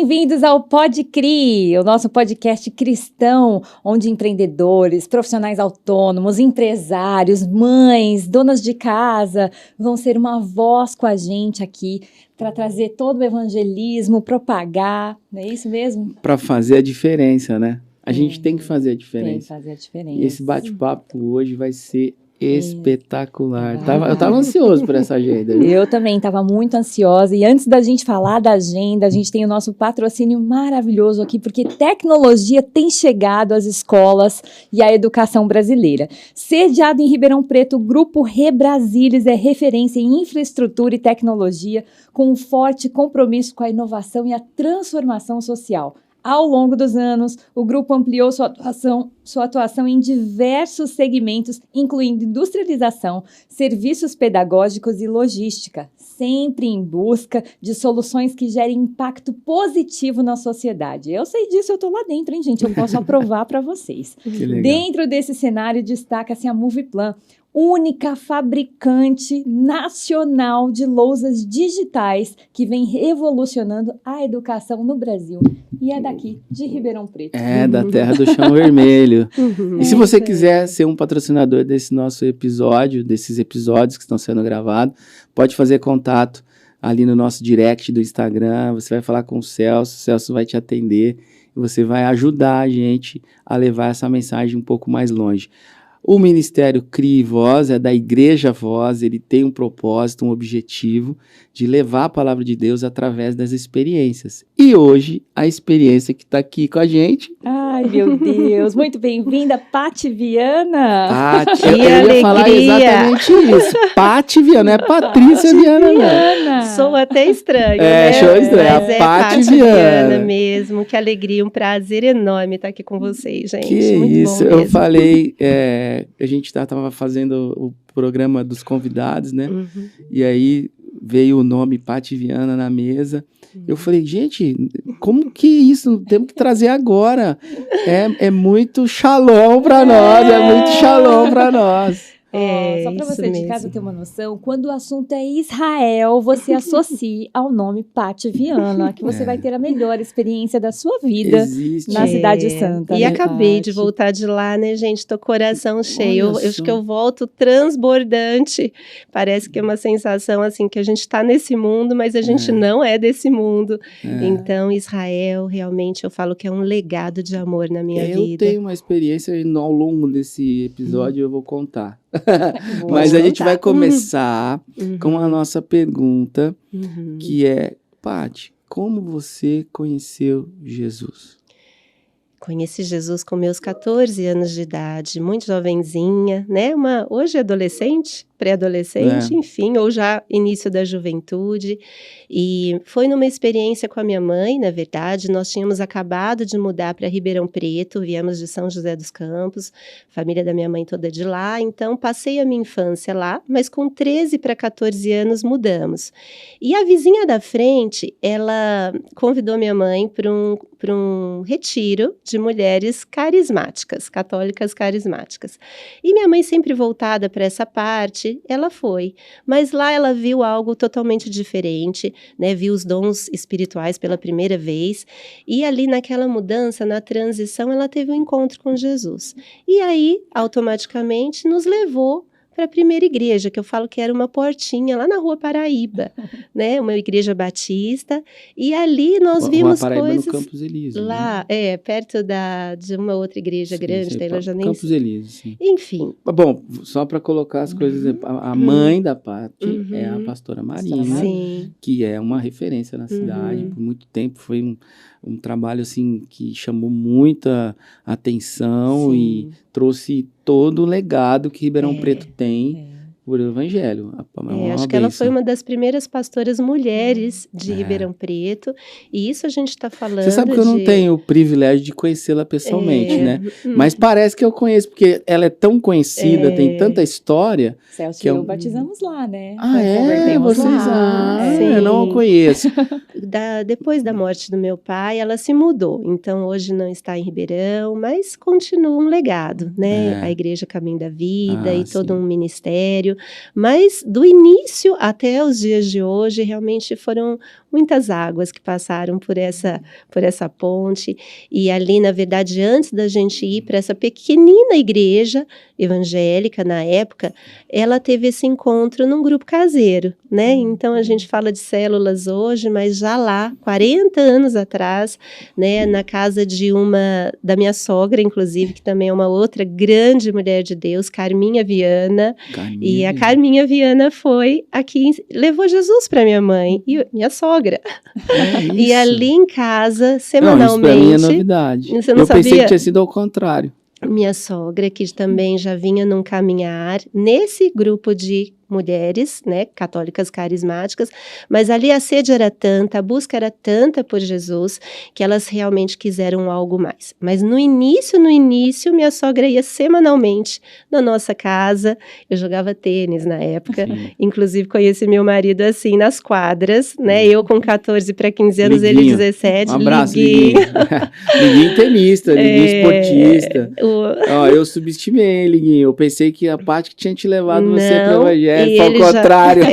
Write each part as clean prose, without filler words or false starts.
bem-vindos ao Pode Cri, o nosso podcast cristão, onde empreendedores, profissionais autônomos, empresários, mães, donas de casa vão ser uma voz com a gente aqui para trazer todo o evangelismo, propagar, não é isso mesmo? Para fazer a diferença, né? A gente tem que fazer a diferença. Tem que fazer a diferença. E esse bate-papo hoje vai ser espetacular. Eu tava ansioso por essa agenda. Viu? Eu também estava muito ansiosa. E antes da gente falar da agenda, a gente tem o nosso patrocínio maravilhoso aqui, porque tecnologia tem chegado às escolas e à educação brasileira. Sediado em Ribeirão Preto, o Grupo Rebrasilis é referência em infraestrutura e tecnologia, com um forte compromisso com a inovação e a transformação social. Ao longo dos anos, o grupo ampliou sua atuação em diversos segmentos, incluindo industrialização, serviços pedagógicos e logística, sempre em busca de soluções que gerem impacto positivo na sociedade. Eu sei disso, eu estou lá dentro, hein, gente? Eu posso aprovar para vocês. Que legal. Dentro desse cenário, destaca-se a Moviplan, única fabricante nacional de lousas digitais que vem revolucionando a educação no Brasil. E é daqui, de Ribeirão Preto. É, da terra do chão vermelho. E se você quiser ser um patrocinador desse nosso episódio, desses episódios que estão sendo gravados, pode fazer contato ali no nosso direct do Instagram. Você vai falar com o Celso vai te atender e você vai ajudar a gente a levar essa mensagem um pouco mais longe. O Ministério Crie Voz é da Igreja Voz, ele tem um propósito, um objetivo de levar a palavra de Deus através das experiências. E hoje, a experiência que está aqui com a gente... Ai, meu Deus, muito bem-vinda, Paty Viana. Paty, eu ia falar exatamente isso. Paty Viana, é Patrícia Viana, não. Sou até estranho, né? Show estranho, mas é Paty Viana mesmo. Que alegria, um prazer enorme estar aqui com vocês, gente. Que muito isso, bom eu mesmo. falei, a gente estava fazendo o programa dos convidados, né? Uhum. E aí veio o nome Paty Viana na mesa. Eu falei, gente, como que isso? Temos que trazer agora. É muito shalom para nós, é muito shalom para nós. Só para você de casa ter uma noção, quando o assunto é Israel, você associe ao nome Paty Viana, que você vai ter a melhor experiência da sua vida na Cidade Santa. E né, acabei Paty? de voltar de lá, né, gente? Tô coração cheio. Eu acho só. que eu volto transbordante. Parece que é uma sensação assim que a gente tá nesse mundo, mas a gente não é desse mundo. Então, Israel, realmente, eu falo que é um legado de amor na minha vida. Eu tenho uma experiência e ao longo desse episódio eu vou contar. Mas a gente vai começar com a nossa pergunta, que é, Paty, como você conheceu Jesus? Conheci Jesus com meus 14 anos de idade, muito jovenzinha, né? Hoje adolescente, pré-adolescente, enfim, ou já início da juventude. E foi numa experiência com a minha mãe, na verdade. Nós tínhamos acabado de mudar para Ribeirão Preto, viemos de São José dos Campos, família da minha mãe toda de lá. Então, passei a minha infância lá, mas com 13 para 14 anos mudamos. E a vizinha da frente, ela convidou minha mãe para um retiro de mulheres carismáticas, católicas carismáticas. E minha mãe sempre voltada para essa parte, ela foi. Mas lá ela viu algo totalmente diferente, né? Viu os dons espirituais pela primeira vez. E ali naquela mudança, na transição, ela teve um encontro com Jesus. E aí, automaticamente, nos levou para a primeira igreja, que eu falo que era uma portinha lá na Rua Paraíba, né? Uma igreja batista, e ali nós vimos Paraíba, coisas... no Campos Elíseos. Lá, né? Perto de uma outra igreja grande, Taylor já nem... Campos Elíseos, sim. Enfim. Bom, só para colocar as coisas, a mãe da Paty é a pastora Marina, Sim. que é uma referência na cidade, por muito tempo foi um trabalho assim que chamou muita atenção e trouxe todo o legado que Ribeirão Preto tem por evangelho. Acho que ela foi uma das primeiras pastoras mulheres de Ribeirão Preto, e isso a gente está falando. Você sabe que eu não tenho o privilégio de conhecê-la pessoalmente, né? Mas parece que eu conheço, porque ela é tão conhecida, tem tanta história. Celso que e eu batizamos lá, né? Vocês lá. eu não a conheço. Depois da morte do meu pai, ela se mudou, então hoje não está em Ribeirão, mas continua um legado, né? A Igreja Caminho da Vida e todo um ministério. ministério, mas do início até os dias de hoje, realmente foram muitas águas que passaram por essa ponte. E ali, na verdade, antes da gente ir para essa pequenina igreja evangélica na época, ela teve esse encontro num grupo caseiro, né? Então a gente fala de células hoje, mas já lá, 40 anos atrás, né, na casa da minha sogra, inclusive, que também é uma outra grande mulher de Deus, Carminha Viana. E a Carminha Viana foi levou Jesus para minha mãe e minha sogra. E ali em casa, semanalmente. Não, isso pra mim é novidade. Você não Eu sabia? pensei que tinha sido ao contrário. Minha sogra, que também já vinha num caminhar nesse grupo de mulheres, né, católicas carismáticas, mas ali a sede era tanta, a busca era tanta por Jesus, que elas realmente quiseram algo mais. Mas no início, minha sogra ia semanalmente na nossa casa, eu jogava tênis na época, inclusive conheci meu marido assim, nas quadras, né, eu com 14 para 15 anos, Liguinho. Ele 17, Um abraço, Liguinho. Liguinho tenista, Liguinho esportista. Ó, eu subestimei, Liguinho, eu pensei que a parte que tinha te levado você para o evangelho, foi ao contrário.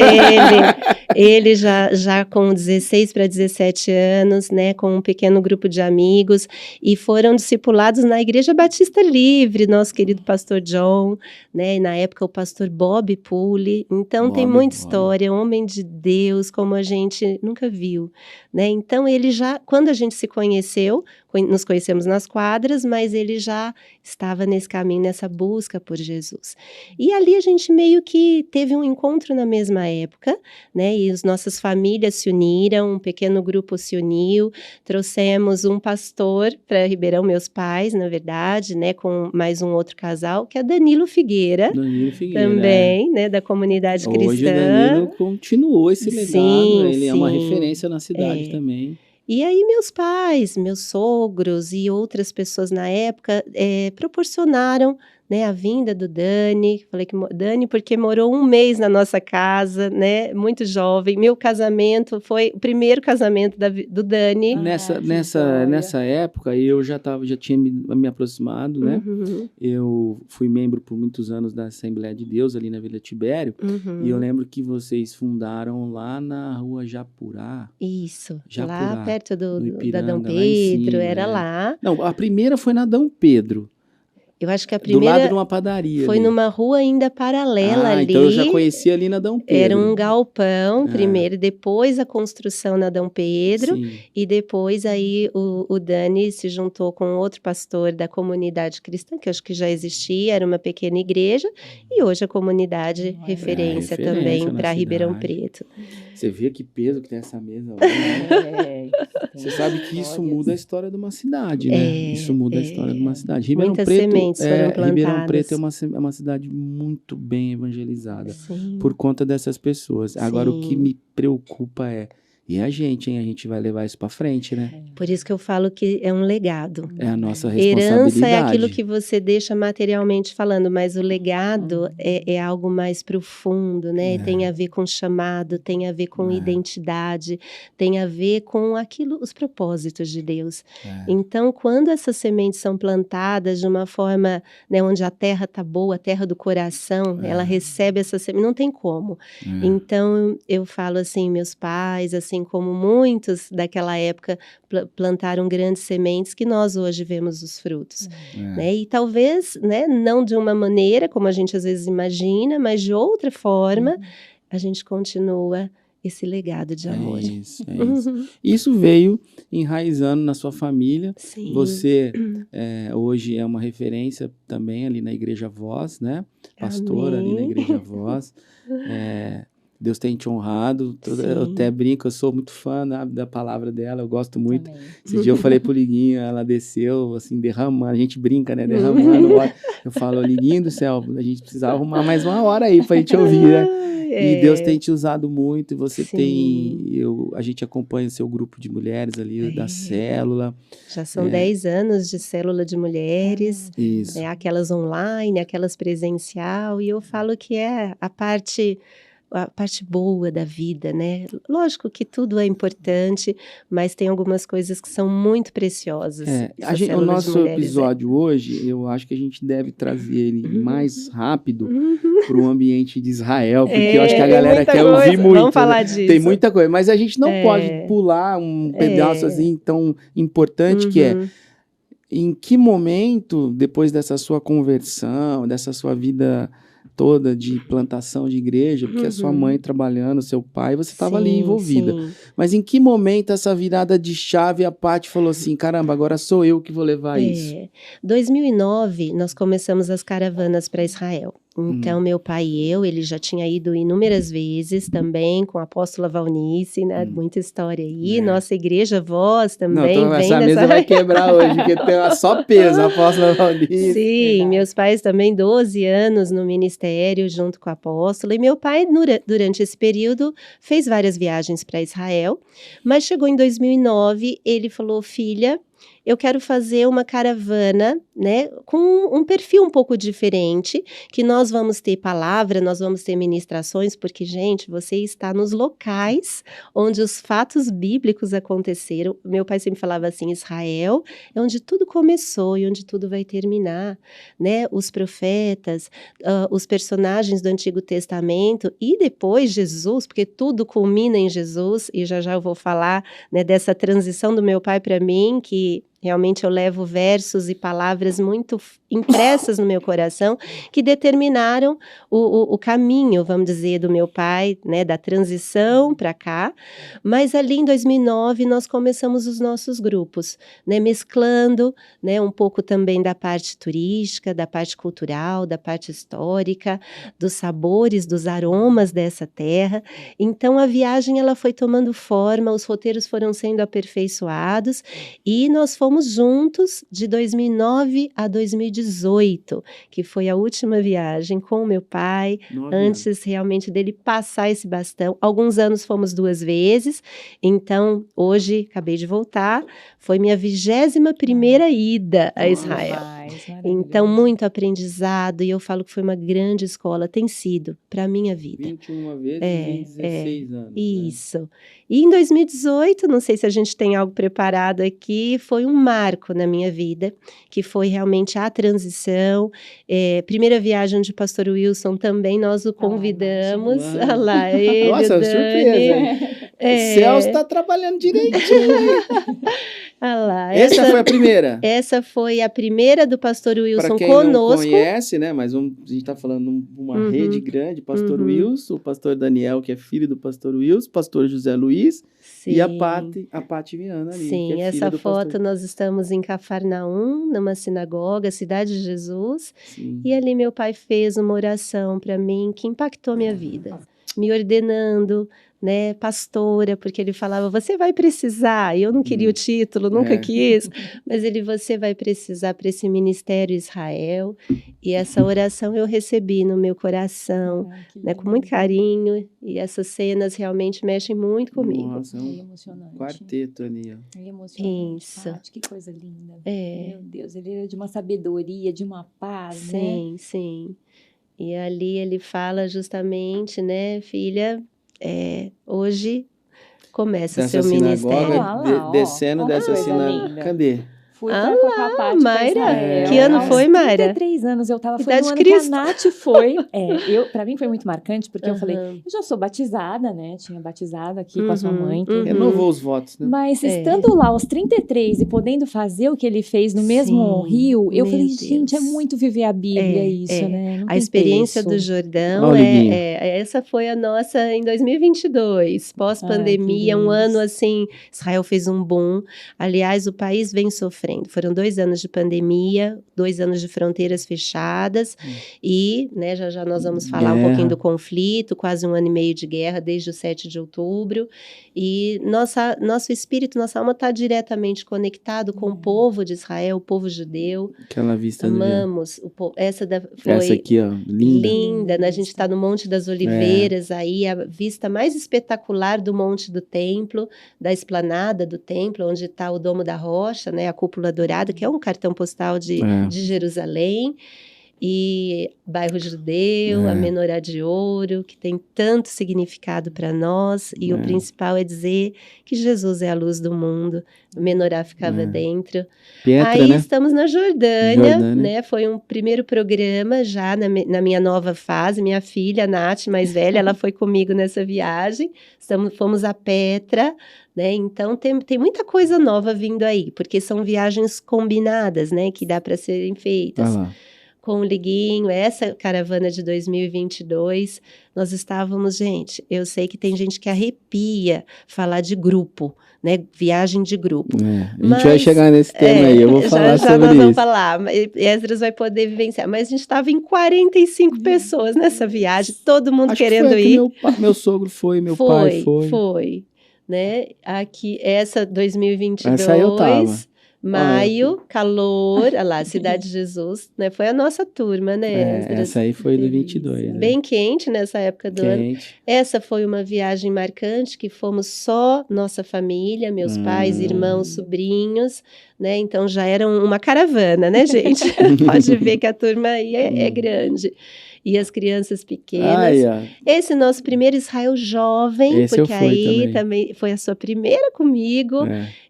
Ele já com 16 para 17 anos, né, com um pequeno grupo de amigos, e foram discipulados na Igreja Batista Livre, nosso querido pastor John, né, e na época o pastor Bob Pule. Então tem muita história, homem de Deus, como a gente nunca viu, né? Então ele já, quando a gente se conheceu, nos conhecemos nas quadras, mas ele já estava nesse caminho, nessa busca por Jesus. E ali a gente meio que teve um encontro na mesma época, né? E as nossas famílias se uniram, um pequeno grupo se uniu, trouxemos um pastor para Ribeirão, meus pais, na verdade, né? Com mais um outro casal, que é Danilo Figueira. Danilo Figueira. Também, né? Da comunidade cristã. Hoje o Danilo continuou esse legado, Sim, ele é uma sim. referência na cidade também. E aí meus pais, meus sogros e outras pessoas na época proporcionaram, né, a vinda do Dani. Falei que Dani, porque morou 1 mês na nossa casa, né, muito jovem. Meu casamento foi o primeiro casamento do Dani. Nessa época eu já tinha me aproximado, né? Uhum. Eu fui membro por muitos anos da Assembleia de Deus ali na Vila Tibério. Uhum. E eu lembro que vocês fundaram lá na rua Japurá. Isso, Japurá, lá perto da Ipiranga, Dom lá em Pedro, cima, era lá. Não, a primeira foi na Dom Pedro. Eu acho que a Do primeira lado de uma padaria. foi ali. numa rua ainda paralela ali. Então eu já conhecia ali na Dom Pedro. Era um galpão primeiro, depois a construção na Dom Pedro. Sim. E depois aí o Dani se juntou com outro pastor da comunidade cristã, que eu acho que já existia, era uma pequena igreja. E hoje a comunidade referência também para Ribeirão Preto. Você vê que peso que tem essa mesa lá, né? Você sabe que isso muda a história de uma cidade, né? Isso muda a história de uma cidade. Ribeirão Muitas Preto, sementes foram plantadas. Ribeirão Preto é uma cidade muito bem evangelizada. Sim. Por conta dessas pessoas. Agora, Sim. o que me preocupa e a gente, hein? A gente vai levar isso para frente, né? Por isso que eu falo que é um legado. É a nossa responsabilidade. Herança é aquilo que você deixa materialmente falando, mas o legado é algo mais profundo, né? Tem a ver com chamado, tem a ver com identidade, tem a ver com os propósitos de Deus. Então, quando essas sementes são plantadas de uma forma, né, onde a terra está boa, a terra do coração, ela recebe essa semente, não tem como. Então, eu falo assim, meus pais, assim como muitos daquela época plantaram grandes sementes que nós hoje vemos os frutos, né? E talvez, né, não de uma maneira como a gente às vezes imagina, mas de outra forma, a gente continua esse legado de amor. É isso. Isso veio enraizando na sua família. Sim. Você hoje é uma referência também ali na Igreja Voz, né? Pastora ali na Igreja Voz. Deus tem te honrado. Eu até brinco, eu sou muito fã da palavra dela, eu gosto muito. Também. Esse dia eu falei pro Liguinho, ela desceu, assim, derramando. A gente brinca, né? Derramando. Eu falo, Liguinho do céu, a gente precisava arrumar mais 1 hora aí pra gente ouvir, né? E Deus tem te usado muito, e você a gente acompanha o seu grupo de mulheres ali, da célula. Já são 10 anos de célula de mulheres. Isso. Aquelas online, aquelas presencial, e eu falo que é a parte a parte boa da vida, né? Lógico que tudo é importante, mas tem algumas coisas que são muito preciosas. O nosso episódio hoje, eu acho que a gente deve trazer ele mais rápido para o ambiente de Israel, porque eu acho que a galera quer ouvir muito. Vamos falar disso. Tem muita coisa, mas a gente não pode pular um pedaço assim tão importante que é em que momento, depois dessa sua conversão, dessa sua vida toda de plantação de igreja, porque a sua mãe trabalhando, seu pai, você estava ali envolvida. Sim. Mas em que momento essa virada de chave, a Paty falou assim, caramba, agora sou eu que vou levar isso? 2009, nós começamos as caravanas para Israel. Então, meu pai e eu, ele já tinha ido inúmeras vezes também com a apóstola Valnice, né? Muita história aí. Nossa igreja, voz também. Não, essa mesa vai quebrar hoje, porque tem só peso, a apóstola Valnice. Sim, meus pais também, 12 anos no ministério junto com a apóstola. E meu pai, durante esse período, fez várias viagens para Israel. Mas chegou em 2009, ele falou, filha, eu quero fazer uma caravana, né, com um perfil um pouco diferente, que nós vamos ter palavra, nós vamos ter ministrações, porque, gente, você está nos locais onde os fatos bíblicos aconteceram. Meu pai sempre falava assim, Israel é onde tudo começou e onde tudo vai terminar, né, os profetas, os personagens do Antigo Testamento e depois Jesus, porque tudo culmina em Jesus, e já eu vou falar, né, dessa transição do meu pai para mim, que realmente eu levo versos e palavras muito impressas no meu coração que determinaram o caminho, vamos dizer, do meu pai, né, da transição para cá. Mas ali em 2009 nós começamos os nossos grupos, né, mesclando, né, um pouco também da parte turística, da parte cultural, da parte histórica, dos sabores, dos aromas dessa terra. Então a viagem ela foi tomando forma, os roteiros foram sendo aperfeiçoados e nós fomos juntos de 2009 a 2018, que foi a última viagem com o meu pai, antes realmente dele passar esse bastão. Alguns anos fomos 2 vezes, então hoje acabei de voltar, foi minha 21ª ida a Israel. Então muito aprendizado e eu falo que foi uma grande escola, tem sido para a minha vida. 21 vezes em 16 anos. Isso. Né? E em 2018, não sei se a gente tem algo preparado aqui, foi um marco na minha vida, que foi realmente a transição. Primeira viagem de pastor Wilson também, nós o convidamos. Olha lá, ele, nossa, surpresa. O Celso está trabalhando direitinho. Olha lá. Essa foi a primeira? Essa foi a primeira do pastor Wilson conosco. Para quem não conhece, né, mas a gente está falando de uma rede grande, pastor Wilson, o pastor Daniel, que é filho do pastor Wilson, pastor José Luiz, e a Paty Viana ali. Sim, que é essa foto pastor. nós estamos em Cafarnaum, numa sinagoga, Cidade de Jesus, e ali meu pai fez uma oração para mim que impactou minha vida, me ordenando, né, pastora, porque ele falava, você vai precisar, e eu não queria o título, nunca quis, mas você vai precisar para esse ministério Israel, e essa oração eu recebi no meu coração, né, com muito carinho, e essas cenas realmente mexem muito comigo. Nossa, é emocionante. Quarteto ali, ó. É emocionante. Isso. Paty, que coisa linda. Meu Deus, ele era de uma sabedoria, de uma paz, né? Sim, sim. E ali ele fala justamente, né, filha, hoje começa o seu ministério. Descendo dessa sinagoga. Cadê? Fui com a Paty Mayra, que ano foi, Mayra? 33 anos, eu tava, foi Idade no ano Cristo. que a Nath foi. Pra mim foi muito marcante, porque eu falei, eu já sou batizada, né? Tinha batizado aqui com a sua mãe. Renovou os votos, né? Mas estando lá aos 33 e podendo fazer o que ele fez no mesmo rio, eu falei, gente, é muito viver a Bíblia isso, né? Não a experiência do Jordão, essa foi a nossa em 2022, pós-pandemia, um ano assim, Israel fez um boom. Aliás, o país vem sofrendo. Foram 2 anos de pandemia, 2 anos de fronteiras fechadas e, né, já nós vamos falar um pouquinho do conflito, quase 1 ano e meio de guerra desde o 7 de outubro e nosso espírito, nossa alma está diretamente conectado com o povo de Israel, o povo judeu. Aquela vista amamos. Essa aqui, ó, linda. Né? A gente está no Monte das Oliveiras, aí a vista mais espetacular do Monte do Templo, da esplanada do Templo, onde está o Domo da Rocha, né, a Cúpula Dourada, que é um cartão postal de Jerusalém. E bairro judeu, a Menorá de Ouro, que tem tanto significado para nós. E o principal é dizer que Jesus é a luz do mundo. A Menorá ficava dentro. Pietra, aí né? estamos na Jordânia, né? Foi um primeiro programa já na minha nova fase. Minha filha, a Nath, mais velha, ela foi comigo nessa viagem. Fomos a Petra, né? Então tem muita coisa nova vindo aí, porque são viagens combinadas, né? Que dá para serem feitas. Com o Liguinho, essa caravana de 2022, nós estávamos, gente, eu sei que tem gente que arrepia falar de grupo, né, viagem de grupo. A gente vai chegar nesse tema aí, eu vou falar sobre nós isso. Vamos falar, Esdras vai poder vivenciar, mas a gente estava em 45 pessoas nessa viagem, todo mundo querendo ir. Meu sogro foi, meu pai foi. Foi, né, aqui, essa 2022... Essa aí eu tava. Maio, calor, olha lá, Cidade de Jesus, né? Foi a nossa turma, né? Essa aí foi do 22. Bem quente nessa época do ano. Essa foi uma viagem marcante, que fomos só nossa família, meus pais, irmãos, sobrinhos, né? Então já era uma caravana, né, gente? Pode ver que a turma aí é grande. E as crianças pequenas. Esse nosso primeiro Israel jovem, porque aí também foi a sua primeira comigo.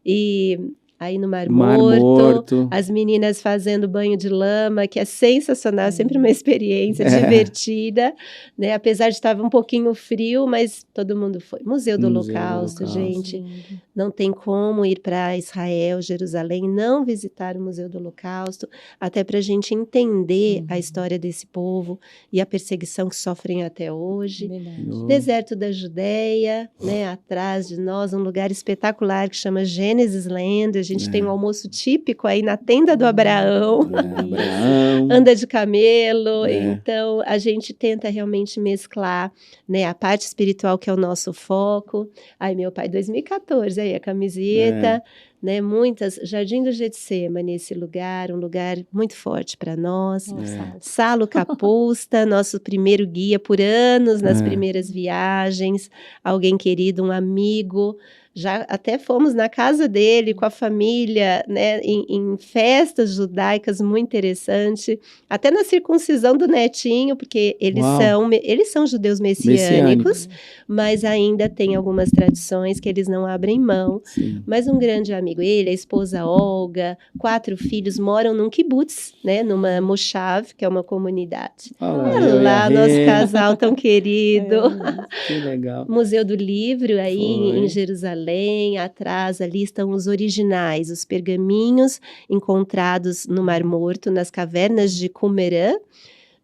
E... aí no Mar Morto, as meninas fazendo banho de lama, que é sensacional, sempre uma experiência divertida, né? Apesar de estar um pouquinho frio, mas todo mundo foi. Museu do Holocausto, gente. Não tem como ir para Israel, Jerusalém, não visitar o Museu do Holocausto, até para a gente entender a história desse povo e a perseguição que sofrem até hoje. Deserto da Judéia, né? Atrás de nós, um lugar espetacular que chama Gênesis Land. A gente tem um almoço típico aí na tenda do Abraão. Anda de camelo. Então, a gente tenta realmente mesclar, né, a parte espiritual, que é o nosso foco. Ai, meu pai, 2014, aí a camiseta, né, muitas, Jardim do Getsemane, esse lugar, um lugar muito forte para nós. Salo Capusta, nosso primeiro guia por anos nas primeiras viagens, alguém querido, um amigo. Já até fomos na casa dele com a família, né, em festas judaicas, muito interessante. Até na circuncisão do netinho, porque eles são judeus messiânicos, mas ainda tem algumas tradições que eles não abrem mão. Mas um grande amigo, ele, a esposa Olga, 4 filhos, moram num kibbutz, né, numa moshav, que é uma comunidade. Olha lá, nosso casal tão querido. Que legal. Museu do Livro, aí em Jerusalém. Atrás ali estão os originais, os pergaminhos encontrados no Mar Morto, nas cavernas de Qumran,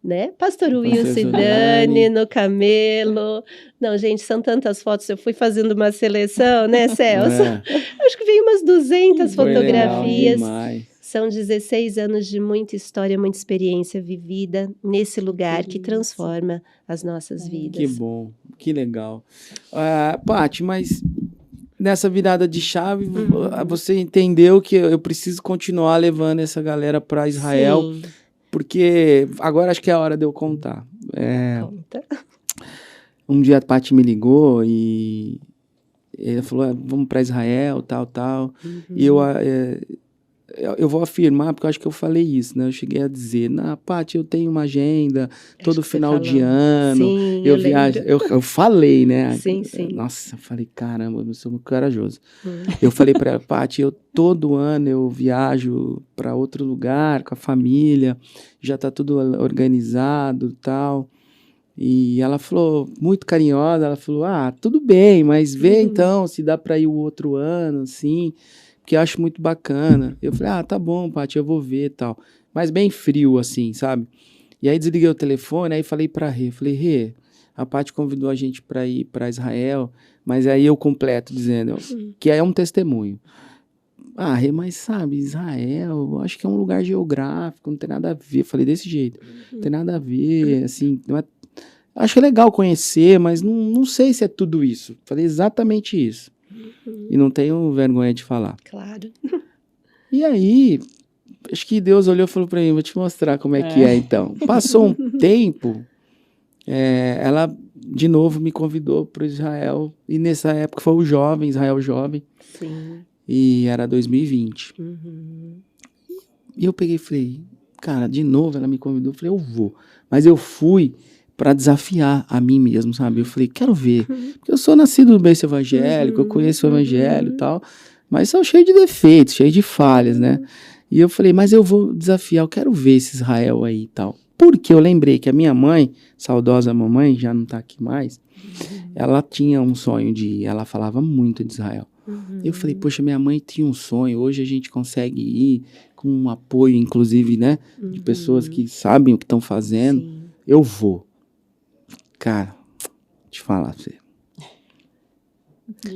né? Pastor Wilson e Dani no camelo. Não, gente, são tantas fotos. Eu fui fazendo uma seleção, né, Celso? Acho que veio umas 200 fotografias. São 16 anos de muita história, muita experiência vivida nesse lugar que transforma as nossas vidas. Que bom, que legal. Paty, mas nessa virada de chave, você entendeu que eu preciso continuar levando essa galera para Israel, porque agora acho que é a hora de eu contar. Conta. Um dia a Paty me ligou e ele falou, vamos para Israel, tal. E eu vou afirmar, porque eu acho que eu falei isso, né? Eu cheguei a dizer, Paty, eu tenho uma agenda todo final de ano. Sim, eu viajo. Eu falei, né? Sim. Nossa, eu falei, caramba, eu sou muito corajoso. Eu falei para ela, Paty, todo ano eu viajo para outro lugar com a família, já tá tudo organizado e tal. E ela falou, muito carinhosa, ela falou, tudo bem, mas vê então se dá para ir o outro ano, assim, que eu acho muito bacana. Eu falei, tá bom, Paty, eu vou ver e tal. Mas bem frio, assim, sabe? E aí desliguei o telefone, aí falei pra Rê, a Paty convidou a gente para ir para Israel, mas aí eu completo dizendo que é um testemunho. Rê, mas sabe, Israel, eu acho que é um lugar geográfico, não tem nada a ver. Eu falei desse jeito, não tem nada a ver, assim, não é... Acho que é legal conhecer, mas não sei se é tudo isso. Falei exatamente isso. E não tenho vergonha de falar. Claro. E aí, acho que Deus olhou e falou para mim, vou te mostrar como é que é então. Passou um tempo, ela de novo me convidou para Israel. E nessa época foi o Israel Jovem. Sim. E era 2020. E eu peguei e falei, cara, de novo ela me convidou, eu falei, eu vou. Mas eu fui para desafiar a mim mesmo, sabe? Eu falei, quero ver. Porque eu sou nascido no berço evangélico, eu conheço o evangelho e tal, mas sou cheio de defeitos, cheio de falhas, né? E eu falei, mas eu vou desafiar, eu quero ver esse Israel aí e tal. Porque eu lembrei que a minha mãe, saudosa mamãe, já não tá aqui mais, ela tinha um sonho de ir, ela falava muito de Israel. Eu falei, poxa, minha mãe tinha um sonho, hoje a gente consegue ir com um apoio, inclusive, né, de pessoas que sabem o que estão fazendo. Sim. Eu vou. Cara, te falar pra você.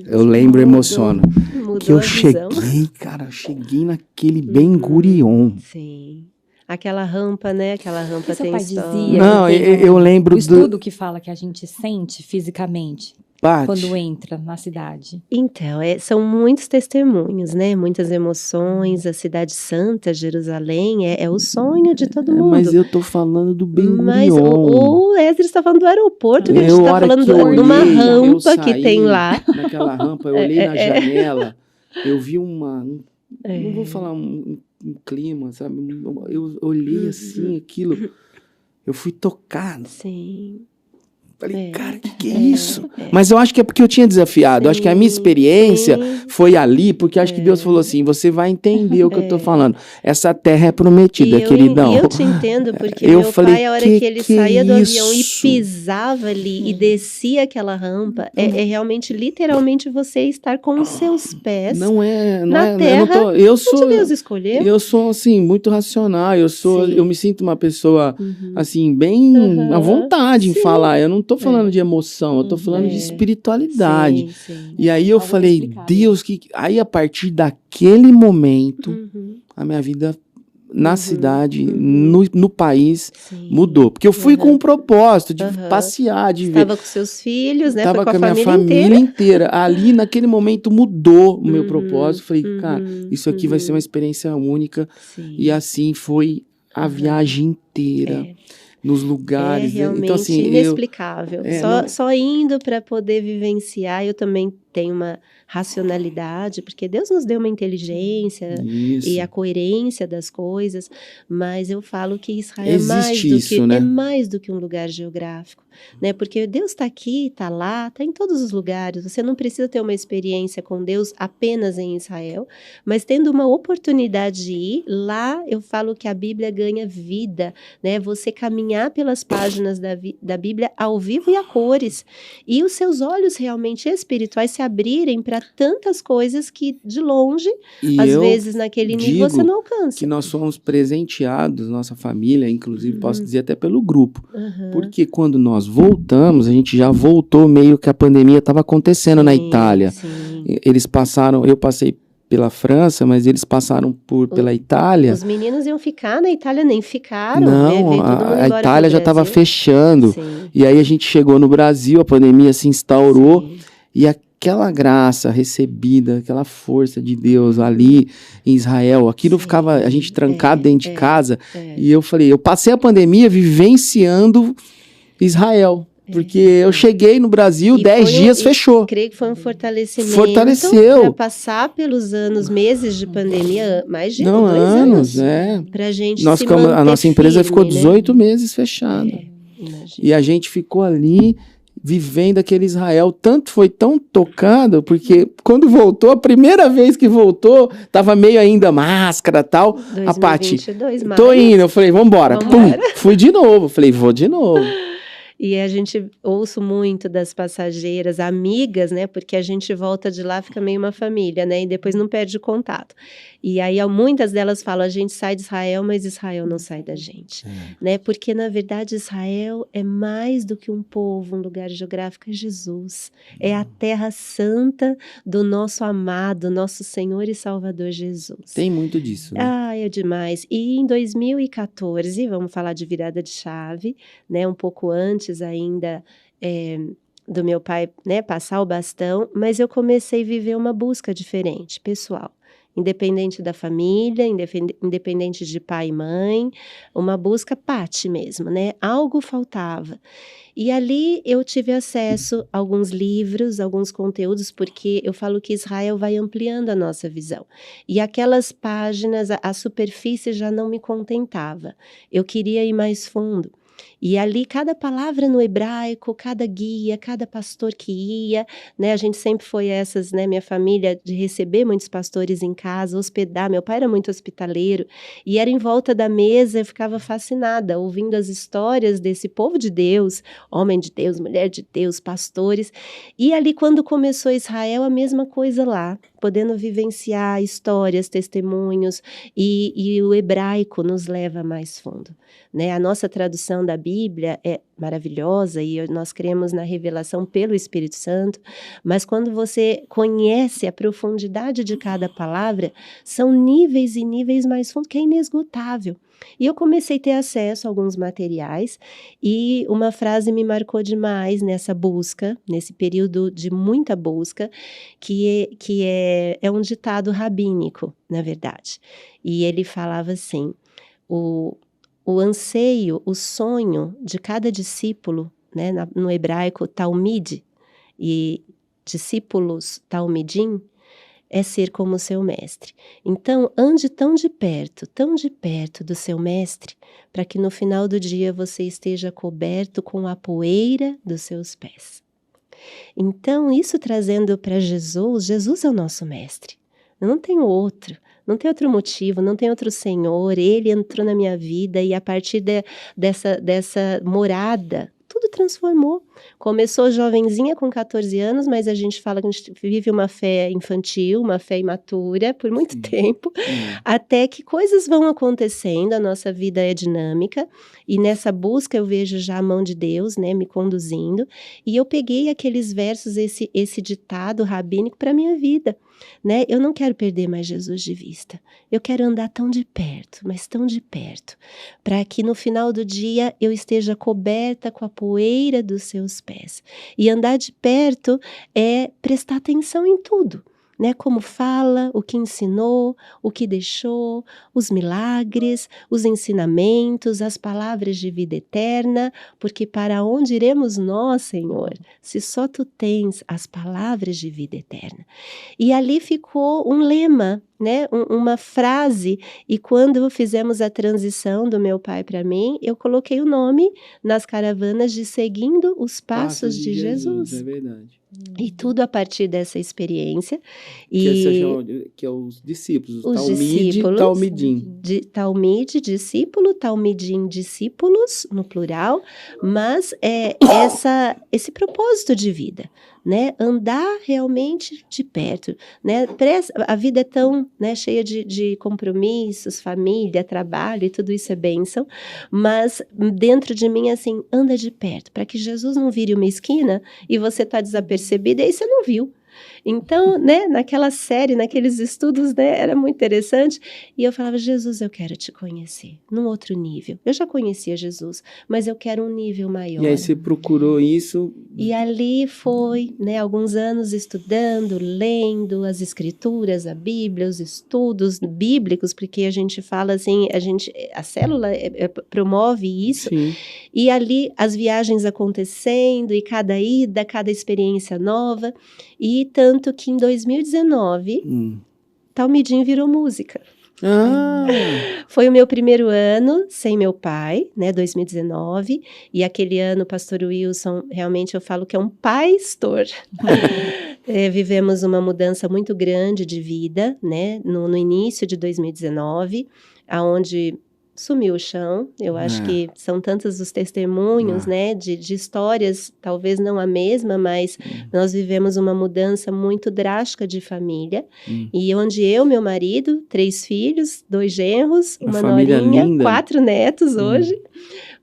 Eu lembro, emociono. Mudou Que eu a visão. cheguei, cara, eu cheguei naquele Ben Gurion. Sim. Aquela rampa, né? Aquela rampa Seu tem pai história. dizia Não, que tem eu lembro o estudo que fala que a gente sente fisicamente Paty, quando entra na cidade. Então, são muitos testemunhos, né? Muitas emoções. A cidade santa, Jerusalém, é o sonho de todo mundo. mas eu tô falando do Ben Mas Gurion. o Esdras está falando do aeroporto, que a gente Eu, está hora falando que eu de uma olhei, eu rampa que saí tem lá. naquela rampa, eu olhei na janela, eu vi não vou falar um clima, sabe? Eu olhei assim, aquilo, eu fui tocado. Sim. Falei, cara, que é isso? Mas eu acho que é porque eu tinha desafiado. Eu acho que a minha experiência foi ali, porque acho que Deus falou assim, você vai entender o que eu tô falando. Essa terra é prometida, queridão. E eu te entendo, porque Eu meu falei, pai, a hora que ele saía do avião e isso? pisava ali e descia aquela rampa, é realmente, literalmente, você estar com os seus pés Não é, na terra eu sou, onde Deus escolheu. eu sou assim muito racional, Sim. eu me sinto uma pessoa assim bem à vontade em Sim. falar. Eu não tô falando de emoção, eu tô falando de espiritualidade. Sim. E aí eu Algo falei, inexplicável. Deus, aí a partir daquele momento, a minha vida na cidade, no país, Sim. mudou. Porque eu fui com um propósito de passear, de ver. Estava com seus filhos, né? Tava Foi com a minha família família inteira. Ali, naquele momento, mudou o meu propósito. Falei, cara, isso aqui vai ser uma experiência única. Sim. E assim foi a viagem inteira. Nos lugares. Realmente Então, assim, inexplicável. Só indo para poder vivenciar, eu também tenho uma racionalidade, porque Deus nos deu uma inteligência e a coerência das coisas, mas eu falo que Israel é mais do que um lugar geográfico, né? Porque Deus está aqui, está lá, está em todos os lugares. Você não precisa ter uma experiência com Deus apenas em Israel, mas tendo uma oportunidade de ir lá, eu falo que a Bíblia ganha vida, né? Você caminhar pelas páginas da Bíblia ao vivo e a cores, e os seus olhos realmente espirituais se abrirem para tantas coisas que de longe, às vezes naquele nível você não alcança. Que nós fomos presenteados, nossa família, inclusive posso dizer até pelo grupo, porque quando nós voltamos, a gente já voltou meio que a pandemia estava acontecendo na Itália. Sim. Eles passaram, eu passei pela França, mas eles passaram pela Itália. Os meninos iam ficar na Itália, nem ficaram. Não, né? Veio todo mundo a embora Itália pro já estava Brasil. fechando. Sim. E aí a gente chegou no Brasil, a pandemia se instaurou. Sim. E aquela graça recebida, aquela força de Deus ali em Israel, aquilo ficava a gente trancado dentro de casa. E eu falei, eu passei a pandemia vivenciando Israel. Porque eu cheguei no Brasil, 10 dias, fechou. Creio que foi um fortalecimento. Fortaleceu. Para passar pelos meses de pandemia, mais de 2 anos. Pra gente Nós se ficamos, manter a nossa empresa firme, ficou né? 18 meses fechada. E a gente ficou ali vivendo aquele Israel. Tanto foi tão tocado, porque quando voltou, a primeira vez que voltou, tava meio ainda máscara e tal. 2022, a Paty, mas... tô indo. Eu falei, vambora. Pum, fui de novo. Falei, vou de novo. E a gente ouço muito das passageiras, amigas, né? Porque a gente volta de lá, fica meio uma família, né? E depois não perde o contato. E aí muitas delas falam, a gente sai de Israel, mas Israel não sai da gente, né? Porque na verdade Israel é mais do que um povo, um lugar geográfico, é Jesus. É a terra santa do nosso amado, nosso Senhor e Salvador Jesus. Tem muito disso, né? É demais. E em 2014, vamos falar de virada de chave, né? Um pouco antes ainda do meu pai, né, passar o bastão, mas eu comecei a viver uma busca diferente, pessoal. independente da família, independente de pai e mãe, uma busca pati mesmo, né? Algo faltava. E ali eu tive acesso a alguns livros, alguns conteúdos, porque eu falo que Israel vai ampliando a nossa visão. E aquelas páginas, a superfície já não me contentava. Eu queria ir mais fundo. E ali, cada palavra no hebraico, cada guia, cada pastor que ia, né? A gente sempre foi essas, né? Minha família, de receber muitos pastores em casa, hospedar. Meu pai era muito hospitaleiro e era em volta da mesa, eu ficava fascinada, ouvindo as histórias desse povo de Deus, homem de Deus, mulher de Deus, pastores. E ali, quando começou Israel, a mesma coisa lá, podendo vivenciar histórias, testemunhos, e o hebraico nos leva mais fundo, né? A nossa tradução da Bíblia é maravilhosa e nós cremos na revelação pelo Espírito Santo, mas quando você conhece a profundidade de cada palavra, são níveis e níveis mais fundos que é inesgotável. E eu comecei a ter acesso a alguns materiais e uma frase me marcou demais nessa busca, nesse período de muita busca, que é um ditado rabínico, na verdade. E ele falava assim, o anseio, o sonho de cada discípulo, né, no hebraico, talmid, e discípulos talmidim, é ser como seu mestre. Então, ande tão de perto do seu mestre, para que no final do dia você esteja coberto com a poeira dos seus pés. Então, isso trazendo para Jesus, Jesus é o nosso mestre. Eu não tenho outro. Não tem outro motivo, não tem outro Senhor, Ele entrou na minha vida e a partir dessa morada, tudo transformou. Começou jovenzinha com 14 anos, mas a gente fala que a gente vive uma fé infantil, uma fé imatura por muito tempo, até que coisas vão acontecendo, a nossa vida é dinâmica, e nessa busca eu vejo já a mão de Deus, né, me conduzindo, e eu peguei aqueles versos, esse ditado rabínico para a minha vida, né? Eu não quero perder mais Jesus de vista, eu quero andar tão de perto, mas tão de perto, para que no final do dia eu esteja coberta com a poeira dos seus pés. E andar de perto é prestar atenção em tudo, né? Como fala, o que ensinou, o que deixou, os milagres, os ensinamentos, as palavras de vida eterna, porque para onde iremos nós, Senhor, se só Tu tens as palavras de vida eterna? E ali ficou um lema, né? Uma frase, e quando fizemos a transição do meu pai para mim, eu coloquei o nome nas caravanas de Seguindo os Passos de Jesus. É verdade. E tudo a partir dessa experiência. Que é os discípulos, os Talmid, Talmidim. Talmid, discípulo, Talmidim, discípulos, no plural, mas esse propósito de vida, né? Andar realmente de perto, né? A vida é tão, né, cheia de compromissos, família, trabalho, e tudo isso é bênção, mas dentro de mim, assim, anda de perto, para que Jesus não vire uma esquina e você está desapercebido e aí você não viu. Então, né, naquela série, naqueles estudos, né, era muito interessante, e eu falava, Jesus, eu quero te conhecer, num outro nível. Eu já conhecia Jesus, mas eu quero um nível maior. E aí você procurou isso? E ali foi, né, alguns anos estudando, lendo as escrituras, a Bíblia, os estudos bíblicos, porque a gente fala assim, a célula promove isso. Sim. E ali as viagens acontecendo, e cada ida, cada experiência nova, e tanto que em 2019, Talmidim virou música. Foi o meu primeiro ano sem meu pai, né, 2019, e aquele ano o pastor Wilson, realmente eu falo que é um pastor. Vivemos uma mudança muito grande de vida, né, no início de 2019, aonde sumiu o chão. Eu acho que são tantos os testemunhos, né, de histórias, talvez não a mesma, mas nós vivemos uma mudança muito drástica de família, e onde eu, meu marido, 3 filhos, 2 genros, uma norinha, linda. 4 netos hoje,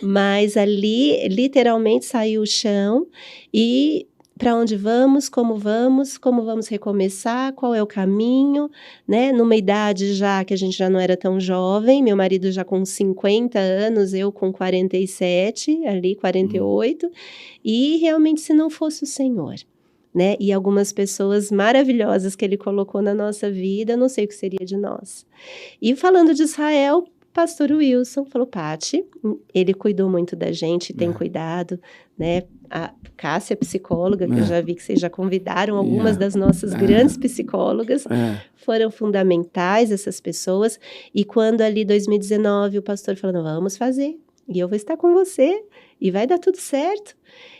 mas ali literalmente saiu o chão. E para onde vamos, como vamos recomeçar, qual é o caminho, né? Numa idade já que a gente já não era tão jovem, meu marido já com 50 anos, eu com 47, ali 48, e realmente se não fosse o Senhor, né? E algumas pessoas maravilhosas que ele colocou na nossa vida, não sei o que seria de nós. E falando de Israel, pastor Wilson falou, Paty, ele cuidou muito da gente, tem cuidado, né? A Cássia, psicóloga, que eu já vi que vocês já convidaram algumas das nossas grandes psicólogas, foram fundamentais essas pessoas. E quando ali, 2019, o pastor falou, vamos fazer, e eu vou estar com você, e vai dar tudo certo.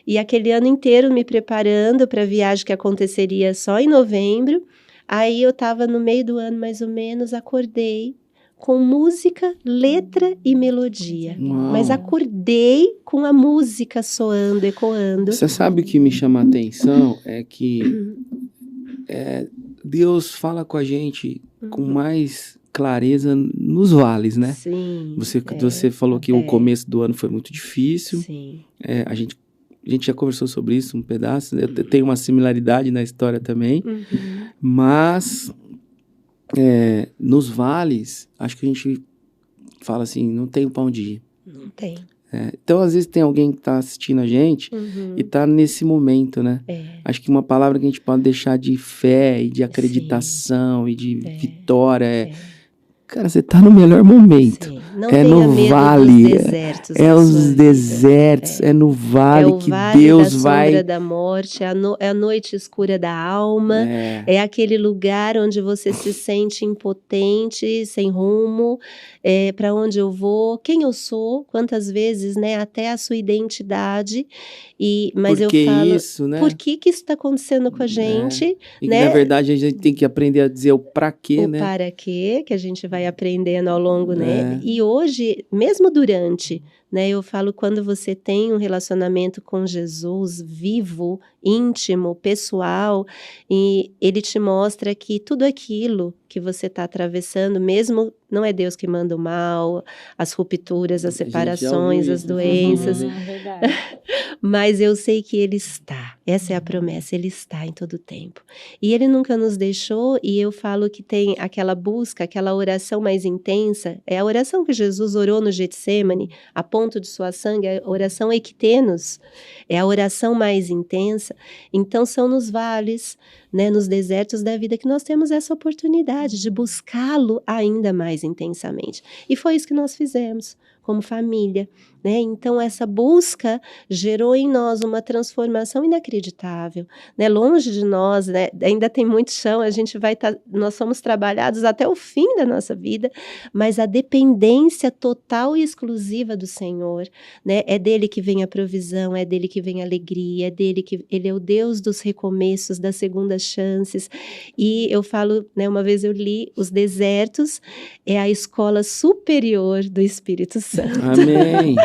E aquele ano inteiro me preparando para a viagem que aconteceria só em novembro. Aí eu estava no meio do ano, mais ou menos, acordei com música, letra e melodia. Uau. Mas acordei com a música soando, ecoando. Você sabe o que me chama a atenção? É que Deus fala com a gente com mais clareza nos vales, né? Sim. Você falou que o começo do ano foi muito difícil. Sim. A gente já conversou sobre isso um pedaço. Tem uma similaridade na história também. Mas nos vales, acho que a gente fala assim, não tem pra onde ir. Não tem. Então, às vezes, tem alguém que está assistindo a gente e está nesse momento, né? Acho que uma palavra que a gente pode deixar de fé e de acreditação e de vitória cara, você está no melhor momento. Sim. Não no medo vale. Dos desertos os desertos, é no vale que Deus vai. É o vale da sombra da morte, é a noite escura da alma, é aquele lugar onde você se sente impotente, sem rumo, para onde eu vou, quem eu sou, quantas vezes, né, até a sua identidade. Mas por que eu falo, isso, né? por que isso está acontecendo com a gente? E né? Na verdade, a gente tem que aprender a dizer o para quê, né? O para quê, que a gente vai aprendendo ao longo, né? E hoje, mesmo durante, né? Eu falo, quando você tem um relacionamento com Jesus vivo, íntimo, pessoal, e ele te mostra que tudo aquilo que você está atravessando, mesmo não é Deus que manda o mal, as rupturas, as separações, as doenças, mas eu sei que Ele está, essa é a promessa, Ele está em todo o tempo, e Ele nunca nos deixou. E eu falo que tem aquela busca, aquela oração mais intensa, é a oração que Jesus orou no Getsêmani, a ponto de suar sangue, a oração equitenos, é a oração mais intensa. Então são nos vales, né, nos desertos da vida que nós temos essa oportunidade de buscá-lo ainda mais intensamente. E foi isso que nós fizemos como família, né? Então essa busca gerou em nós uma transformação inacreditável, né? Longe de nós, né? Ainda tem muito chão, nós somos trabalhados até o fim da nossa vida, mas a dependência total e exclusiva do Senhor, né? É dele que vem a provisão, é dele que vem a alegria, é dele que ele é o Deus dos recomeços, das segundas chances. E eu falo, né? Uma vez eu li, os desertos é a escola superior do Espírito Santo. Amém.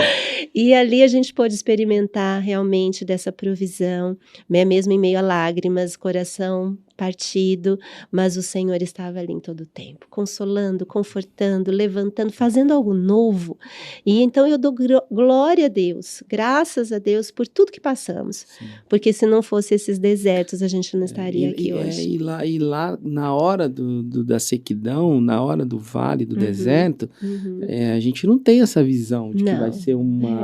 E ali a gente pôde experimentar realmente dessa provisão, né? Mesmo em meio a lágrimas, coração partido, mas o Senhor estava ali em todo o tempo, consolando, confortando, levantando, fazendo algo novo. E então eu dou glória a Deus, graças a Deus por tudo que passamos. Sim. Porque se não fosse esses desertos, a gente não estaria aqui hoje. E lá na hora da sequidão, na hora do vale, do deserto, a gente não tem essa visão de que vai ser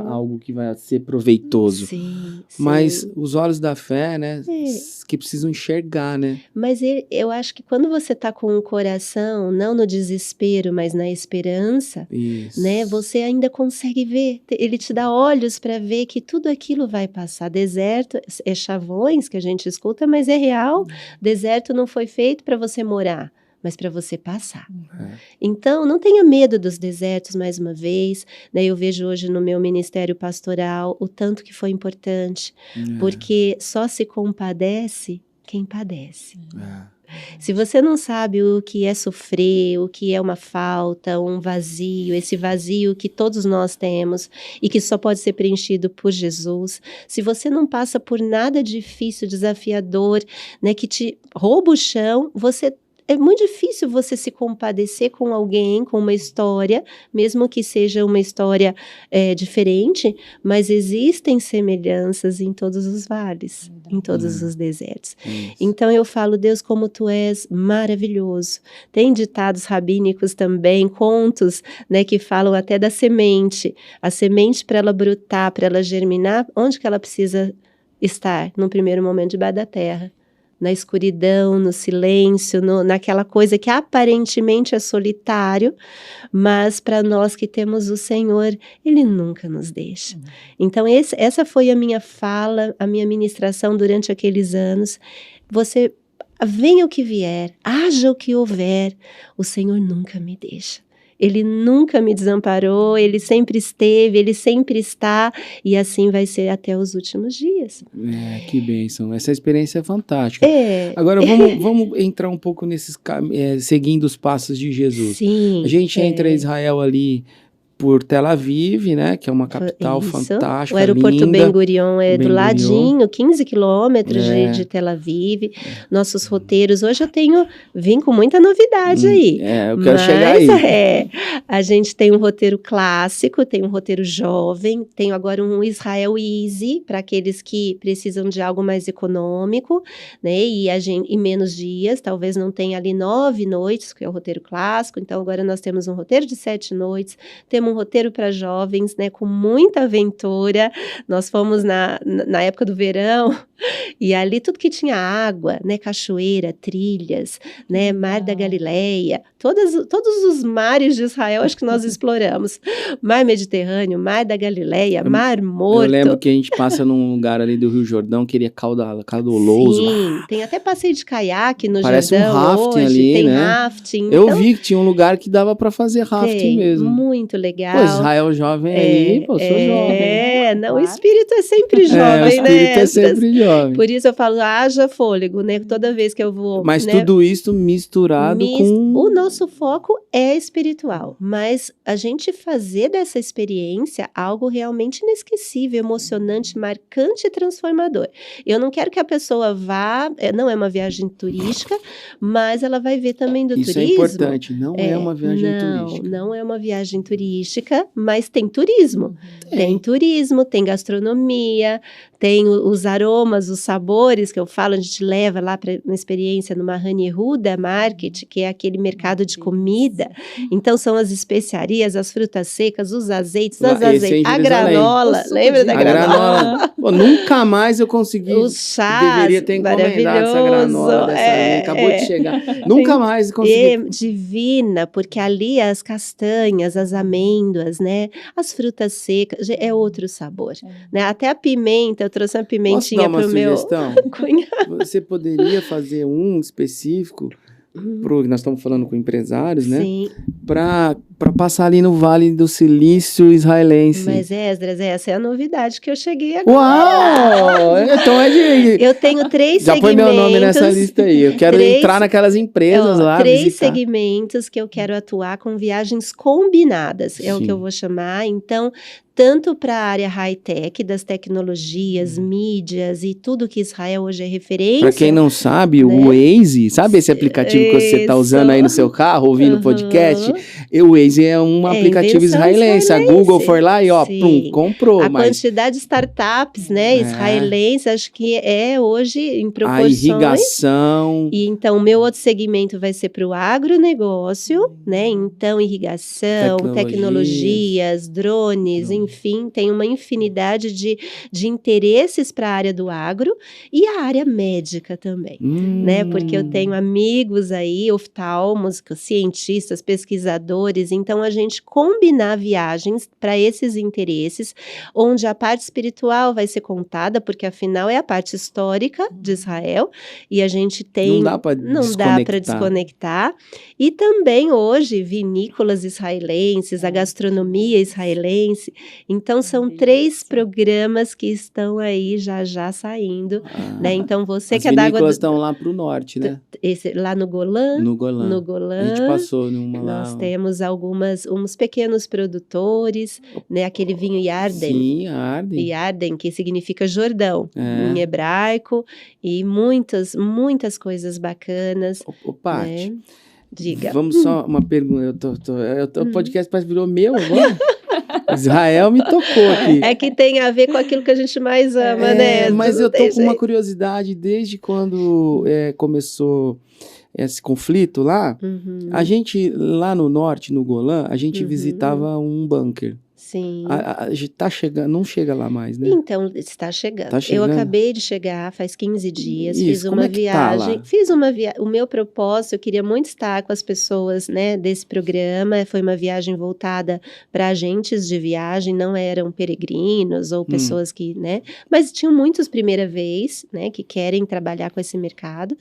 algo que vai ser proveitoso. Sim. Mas os olhos da fé, né, que precisam enxergar, né? Mas eu acho que quando você está com o coração, não no desespero, mas na esperança, né, você ainda consegue ver. Ele te dá olhos para ver que tudo aquilo vai passar. Deserto é chavões que a gente escuta, mas é real. Deserto não foi feito para você morar, mas para você passar. Então, não tenha medo dos desertos, mais uma vez, né? Eu vejo hoje no meu ministério pastoral o tanto que foi importante, porque só se compadece quem padece. Se você não sabe o que é sofrer, o que é uma falta, um vazio, esse vazio que todos nós temos e que só pode ser preenchido por Jesus, se você não passa por nada difícil, desafiador, né, que te rouba o chão, é muito difícil você se compadecer com alguém, com uma história, mesmo que seja uma história diferente, mas existem semelhanças em todos os vales, em todos os desertos. Então eu falo, Deus, como tu és maravilhoso. Tem ditados rabínicos também, contos, né, que falam até da semente. A semente, para ela brotar, para ela germinar, onde que ela precisa estar, num primeiro momento, debaixo da terra. Na escuridão, no silêncio, naquela coisa que aparentemente é solitário, mas para nós que temos o Senhor, Ele nunca nos deixa. Então, essa foi a minha fala, a minha ministração durante aqueles anos. Você, venha o que vier, haja o que houver, o Senhor nunca me deixa. Ele nunca me desamparou, Ele sempre esteve, Ele sempre está, e assim vai ser até os últimos dias. Que bênção, essa experiência é fantástica. Agora vamos entrar um pouco nesses, seguindo os passos de Jesus. Sim. A gente entra em Israel ali por Tel Aviv, né, que é uma capital fantástica, o aeroporto linda. Ben Gurion é Ben do ladinho, Gurion. 15 quilômetros de Tel Aviv. Nossos roteiros, hoje vim com muita novidade aí. Eu quero chegar aí. A gente tem um roteiro clássico, tem um roteiro jovem, tenho agora um Israel Easy, para aqueles que precisam de algo mais econômico, né, e menos dias, talvez não tenha ali 9 noites, que é o roteiro clássico, então agora nós temos um roteiro de 7 noites, temos um roteiro para jovens, né, com muita aventura. Nós fomos na época do verão, e ali tudo que tinha água, né, cachoeira, trilhas, né, Mar da Galileia, todos os mares de Israel, acho que nós exploramos. Mar Mediterrâneo, Mar da Galileia, Mar Morto. Eu lembro que a gente passa num lugar ali do Rio Jordão, que ele é caudaloso. Sim, tem até passeio de caiaque no Parece Jordão um rafting hoje, ali, tem né? rafting. Eu vi que tinha um lugar que dava para fazer rafting mesmo. Muito legal. Pô, Israel jovem aí, pô, sou jovem. Não, o espírito é sempre jovem, o espírito né? é sempre jovem. Por isso eu falo, haja fôlego, né? Toda vez que eu vou... Mas né, tudo isso misturado com... O nosso foco é espiritual, mas a gente fazer dessa experiência algo realmente inesquecível, emocionante, marcante e transformador. Eu não quero que a pessoa vá, não é uma viagem turística, mas ela vai ver também do turismo. Isso é importante, não é uma viagem turística. Não é uma viagem turística, mas tem turismo. Tem turismo, tem gastronomia, tem os aromas, os sabores que eu falo, a gente leva lá para uma experiência no Mahane Yehuda Market, que é aquele mercado de comida. Então são as especiarias, as frutas secas, os azeites, a granola, lembra da granola? Pô, nunca mais eu consegui. Os chás, deveria ter encomendado essa granola acabou de chegar. Nunca mais consegui. Divina, porque ali as castanhas, as amêndoas, né? As frutas secas, é outro sabor. Né? Até a pimenta, eu trouxe uma pimentinha para o meu cunhado. Você poderia fazer um específico, nós estamos falando com empresários, né? Sim. Para passar ali no Vale do Silício israelense. Mas, Esdras, essa é a novidade que eu cheguei agora. Uau! Então eu tenho 3 segmentos. Já põe meu nome nessa lista aí. Eu quero entrar naquelas empresas lá, 3 visitar. segmentos que eu quero atuar com viagens combinadas, é o que eu vou chamar. Então, tanto para a área high-tech, das tecnologias, mídias e tudo que Israel hoje é referência. Para quem não sabe, né? O Waze, sabe esse aplicativo que você está usando aí no seu carro, ouvindo podcast? O Waze é um aplicativo israelense. A Google foi lá e comprou. A quantidade de startups, né, israelenses, acho que é hoje em proporções. A irrigação. E então, o meu outro segmento vai ser para o agronegócio, né? Então, irrigação, tecnologias, drones, enfim, tem uma infinidade de interesses para a área do agro e a área médica também, né? Porque eu tenho amigos aí, oftalmos, cientistas, pesquisadores, então a gente combinar viagens para esses interesses, onde a parte espiritual vai ser contada, porque afinal é a parte histórica de Israel, e a gente tem... Não dá para desconectar. E também hoje, vinícolas israelenses, a gastronomia israelense. Então, são 3 programas que estão aí já saindo, né? Então, você que é da água... As vinícolas estão lá para o norte, né? Lá no Golã. No Golã. A gente passou numa lá. Nós temos uns pequenos produtores, né? Aquele vinho Yarden. Sim, Yarden. Yarden, que significa Jordão, em hebraico. E muitas coisas bacanas. Ô, Paty, né? Diga. Vamos só uma pergunta. O podcast parece que virou meu agora. Israel me tocou aqui. É que tem a ver com aquilo que a gente mais ama, né? Mas eu tô com uma curiosidade desde quando começou esse conflito lá. A gente, lá no norte, no Golã, a gente visitava um bunker. Sim. Tá chegando, não chega lá mais, né? Então, está chegando. Tá chegando. Eu acabei de chegar faz 15 dias, Isso, fiz como uma é que tá viagem. lá? Fiz uma viagem. O meu propósito, eu queria muito estar com as pessoas, né, desse programa. Foi uma viagem voltada para agentes de viagem, não eram peregrinos ou pessoas que, né, mas tinham muitos primeira vez, né, que querem trabalhar com esse mercado.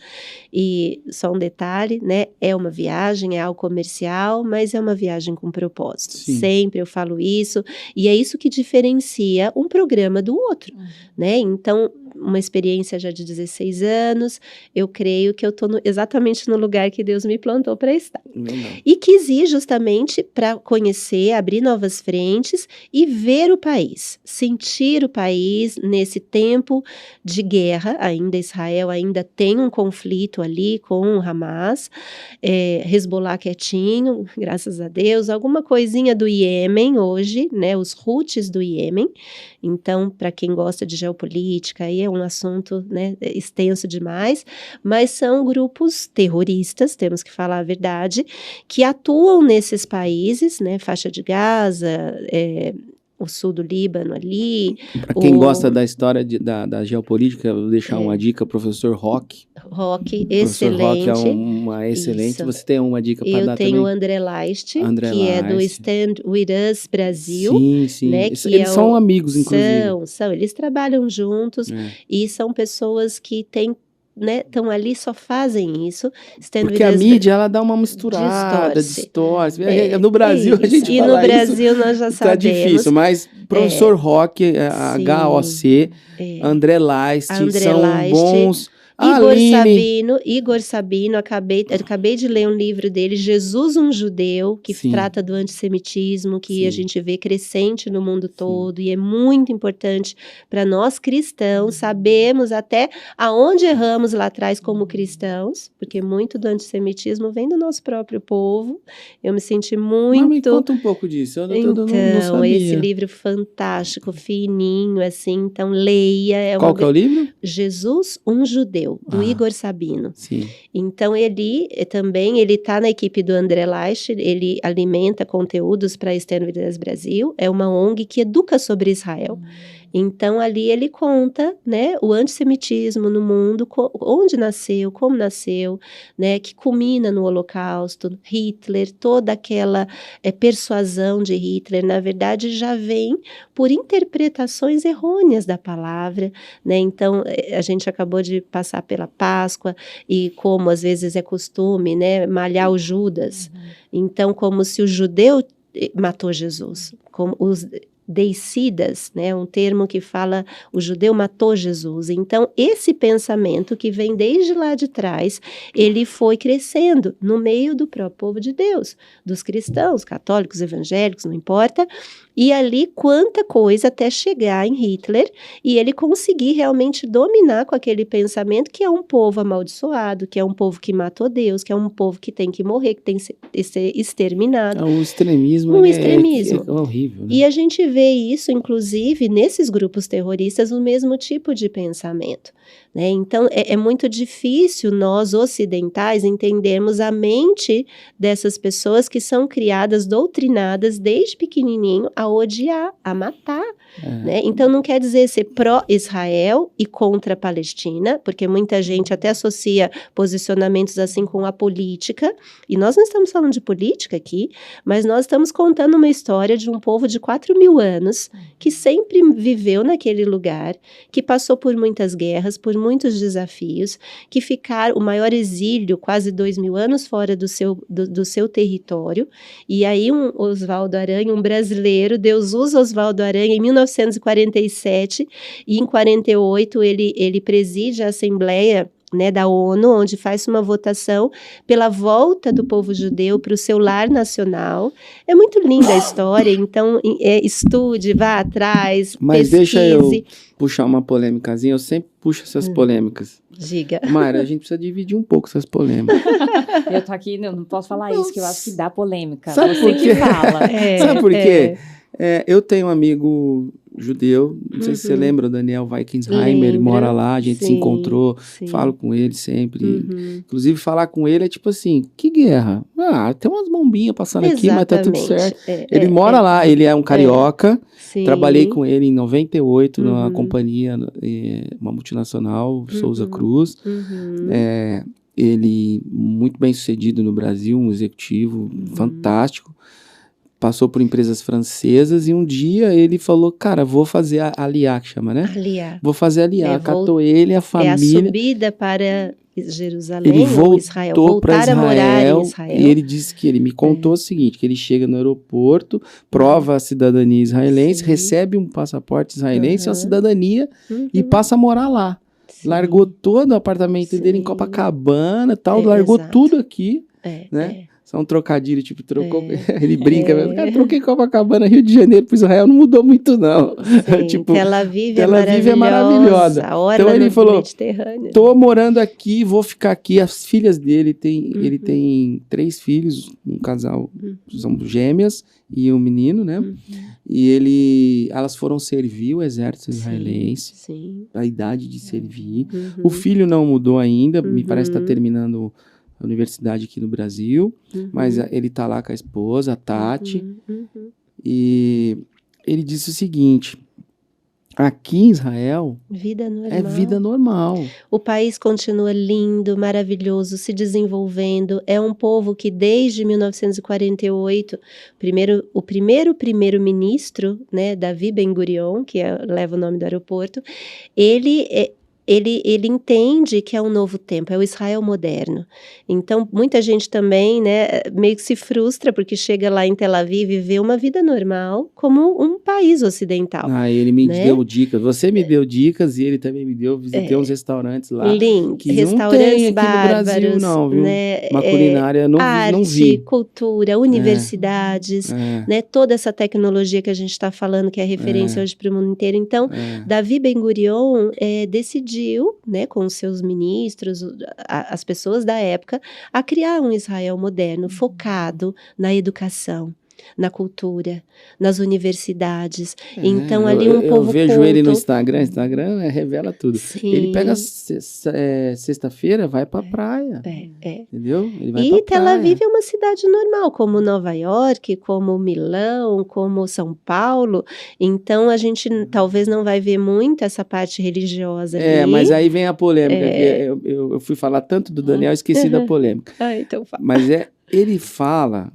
E só um detalhe, né, é uma viagem, é algo comercial, mas é uma viagem com propósito. Sim. Sempre eu falo isso, e é isso que diferencia um programa do outro, né? Então, uma experiência já de 16 anos, eu creio que eu estou exatamente no lugar que Deus me plantou para estar. Legal. E quis ir justamente para conhecer, abrir novas frentes e ver o país, sentir o país nesse tempo de guerra. Ainda Israel ainda tem um conflito ali com o Hamas, Hezbollah quietinho, graças a Deus, alguma coisinha do Iêmen hoje, né, os Houthis do Iêmen. Então, para quem gosta de geopolítica, aí é um assunto, né, extenso demais, mas são grupos terroristas, temos que falar a verdade, que atuam nesses países, né, faixa de Gaza, o sul do Líbano ali. Para quem gosta da história da geopolítica, eu vou deixar uma dica, professor Roque. Roque, Professor excelente. Roque é uma excelente. Isso. Você tem uma dica para dar também? Eu tenho o André Leist, que é do Stand With Us Brasil. Sim, sim. Né, Eles são amigos, inclusive. São. Eles trabalham juntos e são pessoas que têm, né, estão ali, só fazem isso. Porque a mídia, ela dá uma misturada, distorce. No Brasil, a gente e fala no Brasil nós já sabemos. Tá difícil, mas professor Roque, HOC, André Leist, são bons... Igor Sabino, acabei de ler um livro dele, Jesus, um Judeu, que trata do antissemitismo, que a gente vê crescente no mundo todo, e é muito importante para nós cristãos, sabemos até aonde erramos lá atrás como cristãos, porque muito do antissemitismo vem do nosso próprio povo. Eu me senti muito... Mas me conta um pouco disso, eu não sabia. Esse livro fantástico, fininho, assim, então leia. Qual que é o livro? Jesus, um Judeu, do Igor Sabino. Sim. Então, ele está na equipe do André Leist, ele alimenta conteúdos para a Stand With Us Brasil, é uma ONG que educa sobre Israel. Então, ali ele conta, né, o antissemitismo no mundo, onde nasceu, como nasceu, né, que culmina no Holocausto, Hitler, toda aquela persuasão de Hitler, na verdade, já vem por interpretações errôneas da palavra, né, então, a gente acabou de passar pela Páscoa, e como às vezes é costume, né, malhar o Judas, então, como se o judeu matou Jesus, como os deicidas, né, um termo que fala o judeu matou Jesus. Então, esse pensamento que vem desde lá de trás, ele foi crescendo no meio do próprio povo de Deus, dos cristãos, católicos, evangélicos, não importa, e ali quanta coisa até chegar em Hitler e ele conseguir realmente dominar com aquele pensamento que é um povo amaldiçoado, que é um povo que matou Deus, que é um povo que tem que morrer, que tem que ser exterminado. O extremismo é horrível. Né? E a gente vê isso, inclusive, nesses grupos terroristas, o mesmo tipo de pensamento. Né? Então, é muito difícil nós, ocidentais, entendermos a mente dessas pessoas que são criadas, doutrinadas desde pequenininho a odiar, a matar. Né? Então, não quer dizer ser pró-Israel e contra a Palestina, porque muita gente até associa posicionamentos assim com a política, e nós não estamos falando de política aqui, mas nós estamos contando uma história de um povo de 4.000 anos, que sempre viveu naquele lugar, que passou por muitas guerras, por muitos desafios, que ficaram, o maior exílio, quase 2.000 anos fora do seu território, e aí Oswaldo Aranha, um brasileiro, Deus usa Oswaldo Aranha em 1947, e em 48 ele preside a Assembleia, né, da ONU, onde faz uma votação pela volta do povo judeu para o seu lar nacional. É muito linda a história, então estude, vá atrás, mas pesquise. Deixa eu puxar uma polêmicazinha, eu sempre puxo essas polêmicas. Diga. Mayra, a gente precisa dividir um pouco essas polêmicas. Eu tô aqui, não posso falar isso, que eu acho que dá polêmica. Sabe Você por quê? que fala. Sabe por quê? Eu tenho um amigo judeu, não sei se você lembra, o Daniel Weikenheimer, ele mora lá, a gente se encontrou, falo com ele sempre. Inclusive, falar com ele é tipo assim, que guerra? Ah, tem umas bombinhas passando aqui, mas tá tudo certo. Ele mora lá, ele é um carioca, trabalhei com ele em 98 numa companhia, uma multinacional, Souza Cruz. Ele muito bem sucedido no Brasil, um executivo fantástico. Passou por empresas francesas e um dia ele falou, cara, vou fazer a Aliyah, que chama, né? Aliyah. Vou fazer a Aliyah. Catou ele, a família. É a subida para Jerusalém, ele voltou Israel, voltar a morar em Israel. E ele disse que ele me contou o seguinte, que ele chega no aeroporto, prova a cidadania israelense, recebe um passaporte israelense, uma cidadania e passa a morar lá. Largou todo o apartamento dele em Copacabana, tal, largou tudo aqui, né? Só um trocadilho, tipo, trocou. Ele brinca, cara, troquei Copacabana, Rio de Janeiro para Israel, não mudou muito, não. Tipo, Tel Aviv é maravilhosa. Então ele falou: tô morando aqui, vou ficar aqui. As filhas dele, ele tem 3 filhos, um casal, são gêmeas e um menino, né? E elas foram servir o exército israelense, a idade de servir. O filho não mudou ainda, me parece que está terminando a universidade aqui no Brasil, mas ele tá lá com a esposa, a Tati, e ele disse o seguinte, aqui em Israel é vida normal. O país continua lindo, maravilhoso, se desenvolvendo, é um povo que desde 1948, o primeiro-ministro, né, Davi Ben-Gurion, que leva o nome do aeroporto, ele entende que é um novo tempo, é o Israel moderno. Então, muita gente também, né, meio que se frustra porque chega lá em Tel Aviv e vê uma vida normal como um país ocidental. Ele me deu dicas, você me deu dicas e ele também me deu, visitei uns restaurantes lá. Que restaurantes não tem bárbaros, aqui no Brasil, não, viu? Né, uma culinária, não vi. Cultura, universidades, né, toda essa tecnologia que a gente está falando, que é referência hoje para o mundo inteiro. Então, Davi Ben-Gurion decidiu, né, com os seus ministros, as pessoas da época, a criar um Israel moderno, focado na educação, na cultura, nas universidades. Então, ali um povo eu vejo culto. ele no Instagram revela tudo. Ele pega sexta-feira, vai pra praia. Entendeu? Ele vai pra Tel Aviv é uma cidade normal, como Nova York, como Milão, como São Paulo. Então, a gente talvez não vai ver muito essa parte religiosa ali. Mas aí vem a polêmica. Que eu fui falar tanto do Daniel, esqueci da polêmica. Então fala. Mas ele fala...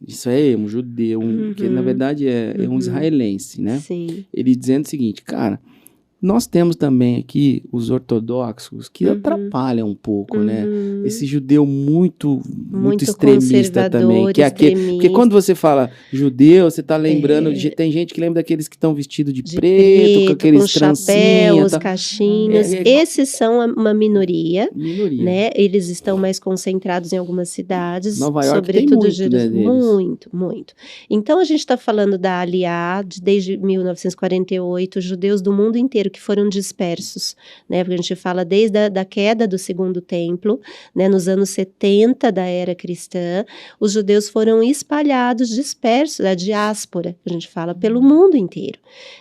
Isso é um judeu, que na verdade é um israelense, né? Ele dizendo o seguinte, cara, nós temos também aqui os ortodoxos que atrapalham um pouco, né? Esse judeu muito extremista também. Que é porque quando você fala judeu, você tá lembrando, tem gente que lembra daqueles que estão vestidos de preto, com aqueles chapéus, cachinhos. Esses são uma minoria, né? Eles estão mais concentrados em algumas cidades. Nova York sobretudo tem muito, né, deles. Muito. Então, a gente está falando da Aliyah, desde 1948, judeus do mundo inteiro que foram dispersos, né? Porque a gente fala desde a queda do Segundo Templo, né? Nos anos 70 da era cristã, os judeus foram espalhados, dispersos, a diáspora, a gente fala, pelo mundo inteiro,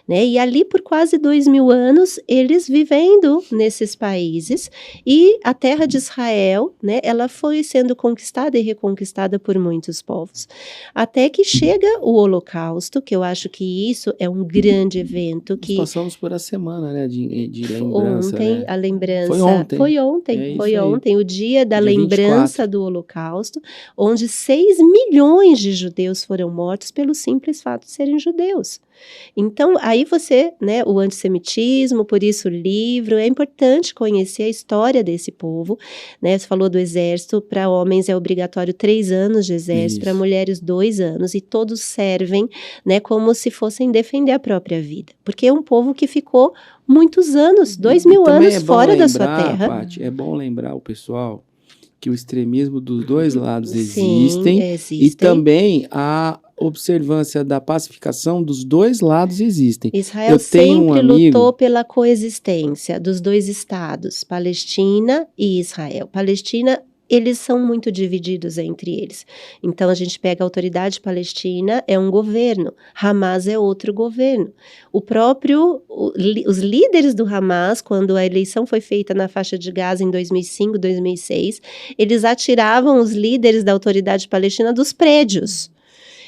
né? E ali por quase 2000 anos, eles vivendo nesses países, e a terra de Israel, né? Ela foi sendo conquistada e reconquistada por muitos povos, até que chega o Holocausto, que eu acho que isso é um grande evento que... Nós passamos por a semana, né, de lembrança. Ontem, né? a lembrança. Foi ontem, o dia da dia lembrança 24. do Holocausto, onde 6 milhões de judeus foram mortos pelo simples fato de serem judeus. Então, aí você, né, o antissemitismo, por isso o livro, é importante conhecer a história desse povo, né? Você falou do exército, para homens é obrigatório 3 anos de exército, para mulheres 2 anos, e todos servem, né, como se fossem defender a própria vida, porque é um povo que ficou muitos anos, 2000 anos fora da sua terra. Paty, é bom lembrar o pessoal que o extremismo dos dois lados existem, e também a observância da pacificação dos dois lados existem. Israel sempre lutou pela coexistência dos dois estados, Palestina e Israel. Palestina eles são muito divididos entre eles. Então, a gente pega a Autoridade Palestina, é um governo, Hamas é outro governo. Os líderes do Hamas, quando a eleição foi feita na faixa de Gaza em 2005, 2006, eles atiravam os líderes da Autoridade Palestina dos prédios.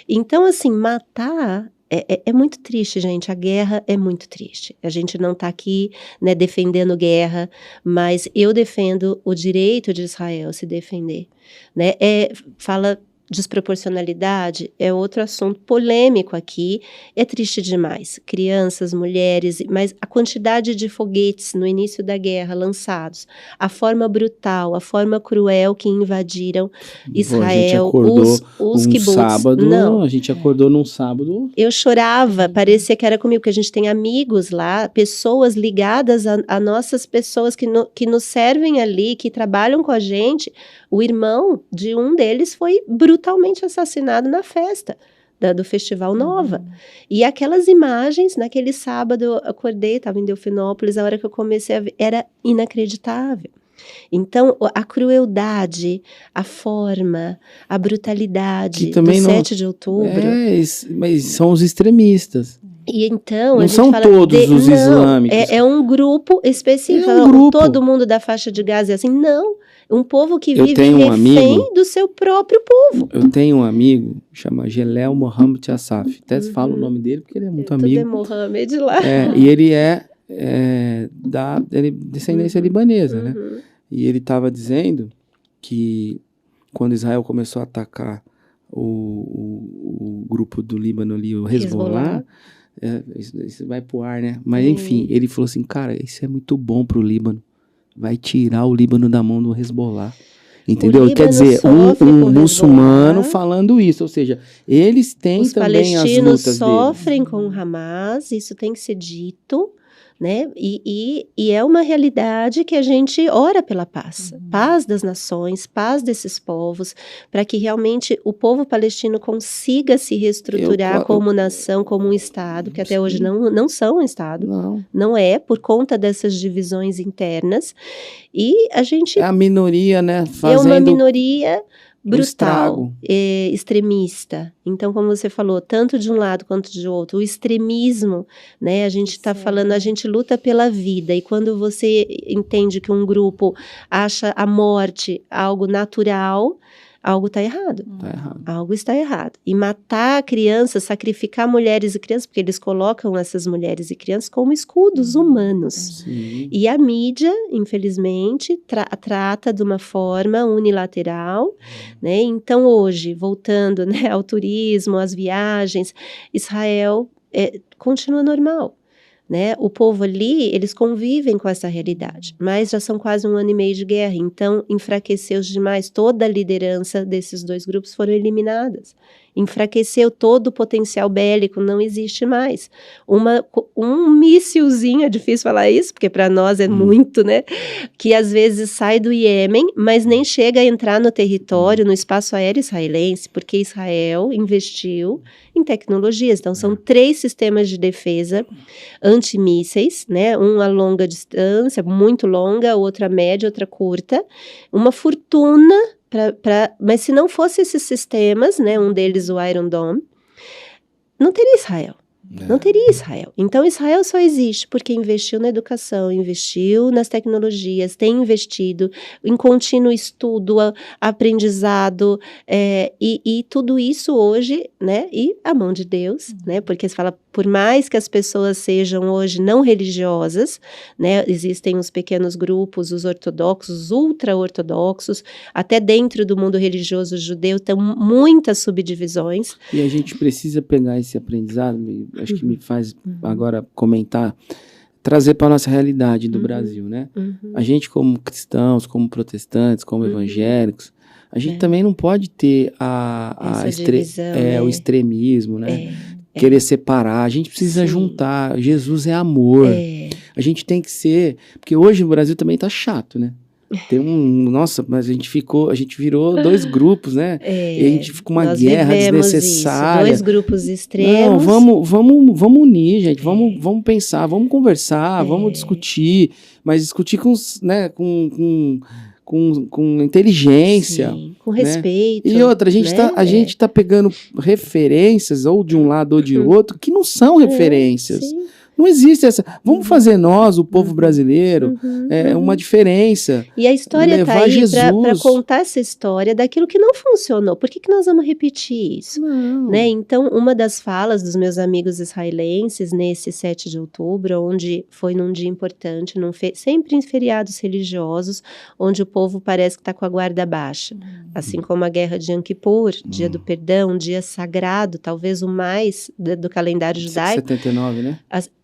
Então, assim, matar... É muito triste, gente. A guerra é muito triste. A gente não está aqui, né, defendendo guerra, mas eu defendo o direito de Israel se defender. Né? Fala desproporcionalidade, é outro assunto polêmico aqui. É triste demais. Crianças, mulheres, mas a quantidade de foguetes no início da guerra lançados, a forma brutal, a forma cruel que invadiram Israel, os kibbutz. Sábado, a gente acordou num sábado. Eu chorava, parecia que era comigo, porque a gente tem amigos lá, pessoas ligadas a nossas pessoas que nos servem ali, que trabalham com a gente. O irmão de um deles foi brutalmente assassinado na festa do Festival Nova. E aquelas imagens, naquele sábado eu acordei, estava em Delfinópolis, a hora que eu comecei a ver, era inacreditável. Então, a crueldade, a forma, a brutalidade do 7 de outubro... mas são os extremistas. E então, não a gente são fala todos os islâmicos. É um grupo específico. Todo mundo da faixa de Gaza é assim. Não. Um povo que vive refém do seu próprio povo. Eu tenho um amigo, chama Gelel Mohammed Assaf. Até falo o nome dele porque ele é muito amigo. Tudo é Mohammed lá. E ele é da descendência libanesa, né? E ele estava dizendo que quando Israel começou a atacar o grupo do Líbano ali, o Hezbollah, isso vai pro ar, né? Mas enfim, ele falou assim, cara, isso é muito bom pro Líbano. Vai tirar o Líbano da mão do Hezbollah. Entendeu? Quer dizer, um muçulmano falando isso. Ou seja, eles têm também as lutas deles. Os palestinos sofrem com o Hamas, isso tem que ser dito, né? E é uma realidade que a gente ora pela paz. Paz das nações, paz desses povos, para que realmente o povo palestino consiga se reestruturar como nação, como um Estado, que até hoje não são um Estado. Não é, por conta dessas divisões internas. E a gente... É a minoria, né? É uma minoria... brutal, extremista. Então, como você falou, tanto de um lado quanto de outro, o extremismo, né? A gente está falando, a gente luta pela vida, e quando você entende que um grupo acha a morte algo natural, algo está errado. Algo está errado. E matar crianças, sacrificar mulheres e crianças, porque eles colocam essas mulheres e crianças como escudos humanos. Sim. E a mídia, infelizmente, trata de uma forma unilateral, né? Então, hoje, voltando, né, ao turismo, às viagens, Israel continua normal. Né? O povo ali, eles convivem com essa realidade, mas já são quase 1 ano e meio de guerra, então enfraqueceu demais, toda a liderança desses dois grupos foram eliminadas, enfraqueceu todo o potencial bélico, não existe mais. Um míssilzinho, é difícil falar isso, porque para nós é muito, né? Que às vezes sai do Iêmen, mas nem chega a entrar no território, no espaço aéreo israelense, porque Israel investiu em tecnologias. Então, são 3 sistemas de defesa antimísseis, né? Um a longa distância, muito longa, outro a média, outra curta. Uma fortuna, mas se não fosse esses sistemas, né? Um deles, o Iron Dome, não teria Israel. Não teria Israel. Então, Israel só existe porque investiu na educação, investiu nas tecnologias, tem investido em contínuo estudo, aprendizado, e tudo isso hoje, né? E a mão de Deus, né? Porque se fala, por mais que as pessoas sejam hoje não religiosas, né? Existem os pequenos grupos, os ortodoxos, os ultra-ortodoxos, até dentro do mundo religioso judeu, tem muitas subdivisões. E a gente precisa pegar esse aprendizado, acho que me faz agora comentar, trazer para a nossa realidade do Brasil, né? A gente como cristãos, como protestantes, como evangélicos, a gente também não pode ter o extremismo, né? Querer separar, a gente precisa juntar. Jesus é amor. A gente tem que ser, porque hoje no Brasil também tá chato, né? Tem nossa, mas a gente virou 2 grupos, né? E a gente ficou uma guerra desnecessária. Isso, 2 grupos extremos. Não, vamos unir, gente, vamos pensar, vamos conversar, vamos discutir, mas discutir com com inteligência. Sim, com respeito. E outra, a gente tá pegando referências, ou de um lado ou de outro, que não são referências. Sim. Não existe essa. Vamos fazer nós, o povo brasileiro, uma diferença. E a história está aí para Jesus. contar essa história daquilo que não funcionou. Por que nós vamos repetir isso? Né? Então, uma das falas dos meus amigos israelenses nesse 7 de outubro, onde foi num dia importante, sempre em feriados religiosos, onde o povo parece que está com a guarda baixa. Assim como a guerra de Yom Kippur, dia do perdão, dia sagrado, talvez o mais do calendário judaico. 79, né?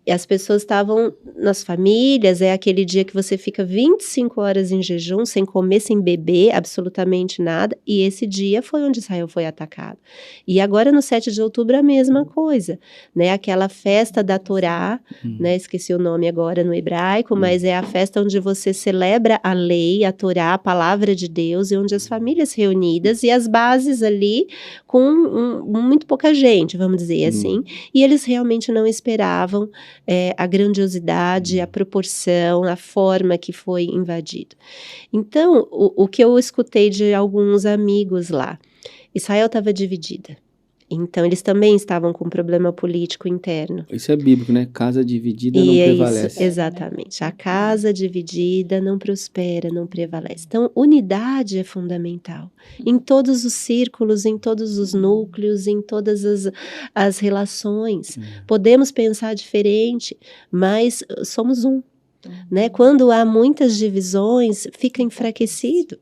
As pessoas estavam nas famílias, é aquele dia que você fica 25 horas em jejum, sem comer, sem beber, absolutamente nada, e esse dia foi onde Israel foi atacado. E agora no 7 de outubro a mesma coisa, né? Aquela festa da Torá, né? Esqueci o nome agora no hebraico, mas é a festa onde você celebra a lei, a Torá, a palavra de Deus, e onde as famílias reunidas e as bases ali com muito pouca gente, vamos dizer assim, e eles realmente não esperavam a grandiosidade, a proporção, a forma que foi invadido. Então, o que eu escutei de alguns amigos lá, Israel estava dividida. Então, eles também estavam com um problema político interno. Isso é bíblico, né? Casa dividida não prevalece. Isso, exatamente. A casa dividida não prospera, não prevalece. Então, unidade é fundamental. Em todos os círculos, em todos os núcleos, em todas as relações. Podemos pensar diferente, mas somos um. Né? Quando há muitas divisões, fica enfraquecido.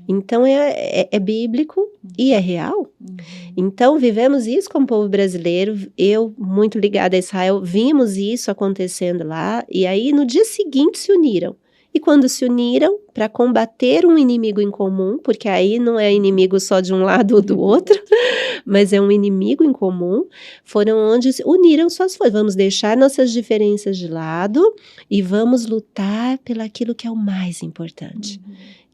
Então é bíblico e é real. Então vivemos isso como povo brasileiro. Eu, muito ligada a Israel, vimos isso acontecendo lá, e aí no dia seguinte se uniram. E quando se uniram para combater um inimigo em comum, porque aí não é inimigo só de um lado ou do outro, mas é um inimigo em comum, foram onde uniram suas forças. Vamos deixar nossas diferenças de lado e vamos lutar pelaquilo que é o mais importante.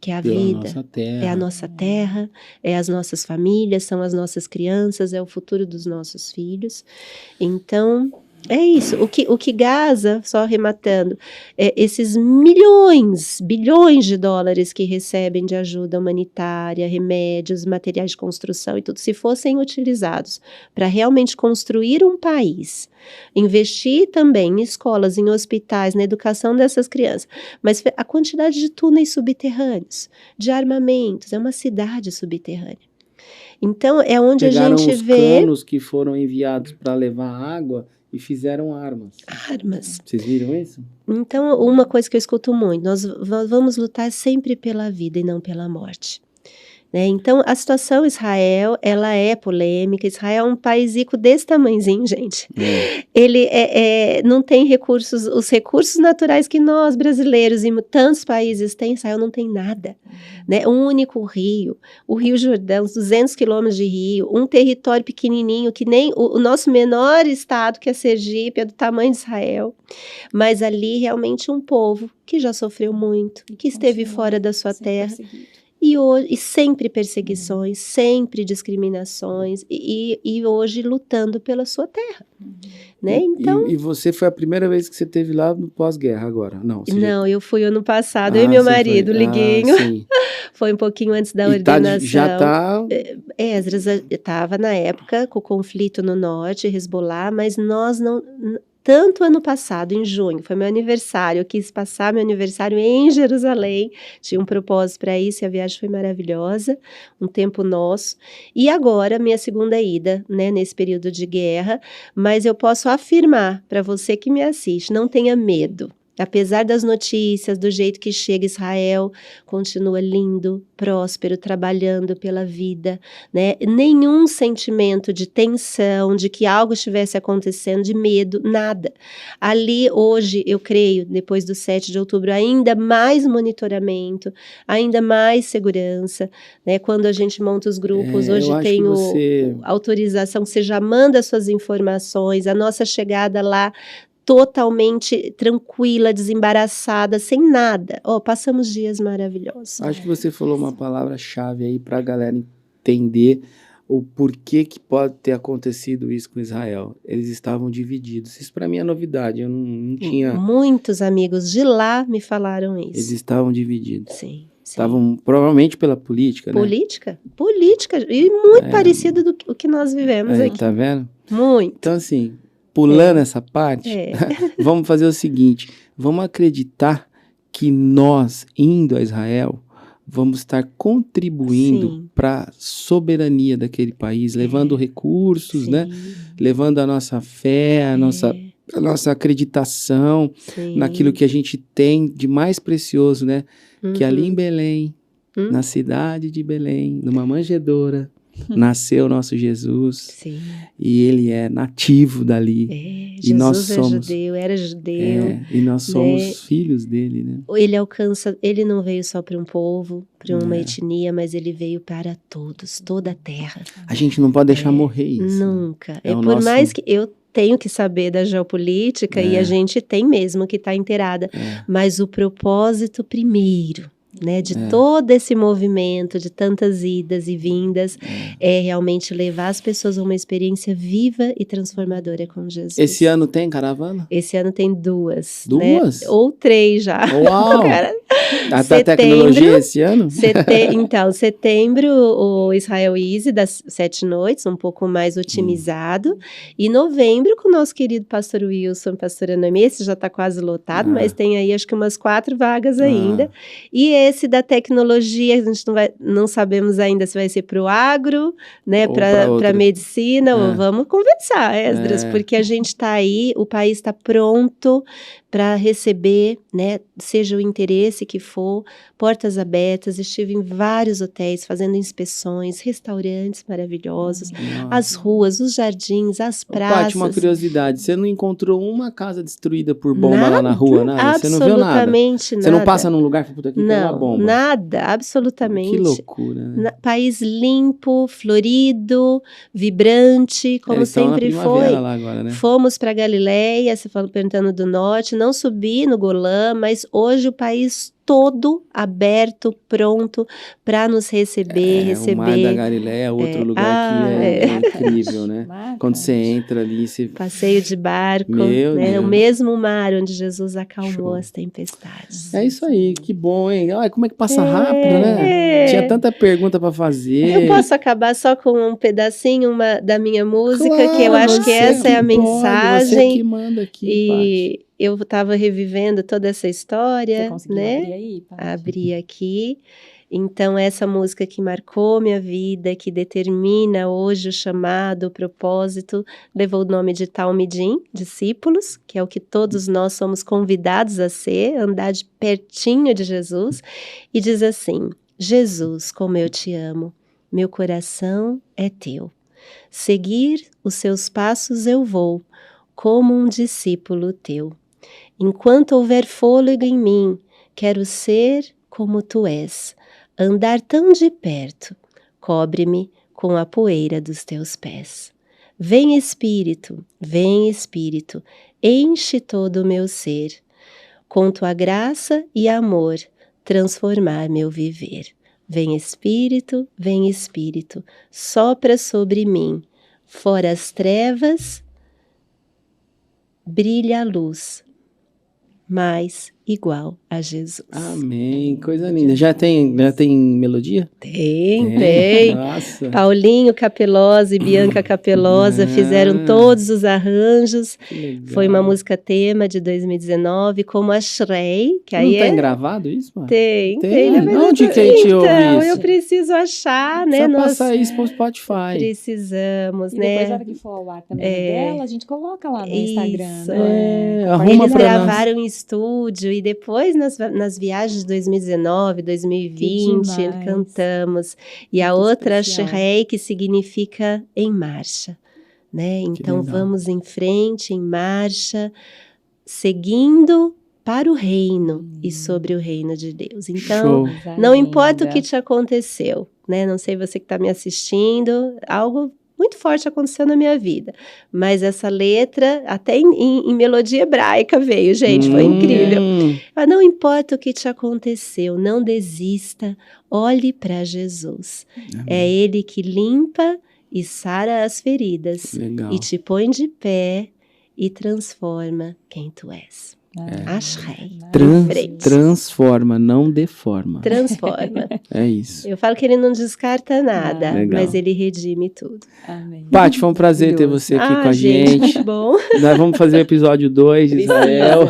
Que é a vida, é a nossa terra, é as nossas famílias, são as nossas crianças, é o futuro dos nossos filhos. Então, é isso. O que Gaza, só arrematando, esses bilhões de dólares que recebem de ajuda humanitária, remédios, materiais de construção e tudo, se fossem utilizados para realmente construir um país, investir também em escolas, em hospitais, na educação dessas crianças, mas a quantidade de túneis subterrâneos, de armamentos, é uma cidade subterrânea. Então, é onde pegaram a gente os vê... canos que foram enviados para levar água e fizeram armas. Vocês viram isso? Então, uma coisa que eu escuto muito, nós vamos lutar sempre pela vida e não pela morte. Né? Então, a situação Israel, ela é polêmica. Israel é um paísico desse tamanhozinho, gente. Ele não tem recursos, os recursos naturais que nós, brasileiros, e tantos países têm, Israel não tem nada. Né? Um único rio, o Rio Jordão, 200 quilômetros de rio, um território pequenininho, que nem o nosso menor estado, que é Sergipe, é do tamanho de Israel. Mas ali, realmente, um povo que já sofreu muito, que esteve fora da sua terra. E sempre perseguições, sempre discriminações, e hoje lutando pela sua terra. Né? Então, e você foi a primeira vez que você esteve lá no pós-guerra agora? Não, eu fui ano passado, eu e meu marido, Liguinho. Foi um pouquinho antes da ordenação. Já está... Esdras estava na época com o conflito no norte, Hezbollah, mas nós não... Tanto ano passado, em junho, foi meu aniversário, eu quis passar meu aniversário em Jerusalém, tinha um propósito para isso e a viagem foi maravilhosa, um tempo nosso. E agora, minha segunda ida, né, nesse período de guerra, mas eu posso afirmar para você que me assiste, não tenha medo. Apesar das notícias, do jeito que chega Israel, continua lindo, próspero, trabalhando pela vida, né? Nenhum sentimento de tensão, de que algo estivesse acontecendo, de medo, nada. Ali, hoje, eu creio, depois do 7 de outubro, ainda mais monitoramento, ainda mais segurança, né? Quando a gente monta os grupos, hoje tem autorização, você já manda suas informações, a nossa chegada lá, totalmente tranquila, desembaraçada, sem nada. Passamos dias maravilhosos. Acho que você falou uma palavra-chave aí para a galera entender o porquê que pode ter acontecido isso com Israel. Eles estavam divididos. Isso para mim é novidade, eu não tinha... Muitos amigos de lá me falaram isso. Eles estavam divididos. Sim. Estavam provavelmente pela política, né? Política, e muito parecido do que nós vivemos Aí, aqui. tá vendo? Muito. Então, assim, pulando essa parte, vamos fazer o seguinte, vamos acreditar que nós, indo a Israel, vamos estar contribuindo para a soberania daquele país, levando recursos, né? Levando a nossa fé, a nossa acreditação naquilo que a gente tem de mais precioso, né? Que ali em Belém, na cidade de Belém, numa manjedoura, nasceu o nosso Jesus. E ele é nativo dali. E nós somos, judeu, era judeu. E nós somos filhos dele, né? Ele não veio só para um povo, para uma etnia, mas ele veio para todos, toda a terra. A gente não pode deixar morrer isso. Nunca. Por mais que eu tenho que saber da geopolítica e a gente tem mesmo que estar inteirada, mas o propósito primeiro, né, de todo esse movimento, de tantas idas e vindas, é realmente levar as pessoas a uma experiência viva e transformadora com Jesus. Esse ano tem caravana? Esse ano tem 2. Duas? Né? Ou 3 já. Uau! Até tecnologia esse ano? Então, setembro, o Israel Easy, das 7 noites, um pouco mais otimizado. E novembro, com o nosso querido pastor Wilson, pastora Noemi, esse já está quase lotado, mas tem aí acho que umas 4 vagas ainda. E esse da tecnologia, a gente não sabemos ainda se vai ser para o agro, né, para medicina, ou vamos conversar, Esdras, porque a gente está aí, o país está pronto para receber, né, seja o interesse que for, portas abertas. Estive em vários hotéis fazendo inspeções, restaurantes maravilhosos, as ruas, os jardins, as praças. Paty, uma curiosidade, você não encontrou uma casa destruída por bomba lá na rua, nada? Você não viu nada? Absolutamente nada. Você não passa num lugar que puta aqui tem uma bomba? Nada, absolutamente. Que loucura, né? País limpo, florido, vibrante, como sempre foi. Lá agora, né? Fomos para Galileia, você falou perguntando do norte, não subi no Golã, mas hoje o país todo aberto, pronto para nos receber. O Mar da Galileia é outro lugar que é incrível, né? Quando você entra ali, passeio de barco, né? O mesmo mar onde Jesus acalmou as tempestades. É isso aí, que bom, hein? Olha como é que passa rápido, né? Tinha tanta pergunta para fazer. Eu posso acabar só com um pedacinho da minha música, que eu acho que essa é a mensagem. Você que manda aqui, e Paty. Eu estava revivendo toda essa história, você conseguiu né? Abrir aí, Paty? Abri aqui. Então, essa música que marcou minha vida, que determina hoje o chamado, o propósito, levou o nome de Talmidim, discípulos, que é o que todos nós somos convidados a ser, andar de pertinho de Jesus, e diz assim: Jesus, como eu te amo, meu coração é teu. Seguir os seus passos eu vou, como um discípulo teu. Enquanto houver fôlego em mim, quero ser como tu és, andar tão de perto, cobre-me com a poeira dos teus pés. Vem Espírito, enche todo o meu ser, com tua graça e amor, transformar meu viver. Vem Espírito, sopra sobre mim, fora as trevas, brilha a luz, mais igual a Jesus. Amém, coisa linda. Já tem melodia? Tem. Nossa. Paulinho Capelosa e Bianca Capelosa fizeram todos os arranjos. Foi uma música tema de 2019, como a Shrey, que aí não tem gravado isso, mano? Tem. Onde que a gente ouve isso? Então, eu preciso achar, né? Precisa passar isso pro Spotify. Precisamos, e né? depois, na hora que for ao ar também dela, a gente coloca lá no Instagram, Isso. né? Arruma Eles pra gravaram em estúdio e depois nas viagens de 2019, 2020, cantamos. E a outra, Shrei, que significa em marcha, né? Então vamos em frente, em marcha, seguindo para o reino e sobre o reino de Deus. Então, não importa o que te aconteceu, né? Não sei você que está me assistindo, algo muito forte aconteceu na minha vida, mas essa letra até em melodia hebraica veio, gente, foi incrível. Mas não importa o que te aconteceu, não desista, olhe para Jesus. Amém. É Ele que limpa e sara as feridas. Legal. E te põe de pé e transforma quem tu és. Ashrei. Transforma, não deforma. Transforma. É isso. Eu falo que ele não descarta nada, legal. mas ele redime tudo. Amém. Paty, foi um prazer ter você aqui com a gente. Que bom. Nós vamos fazer o episódio 2 de Israel.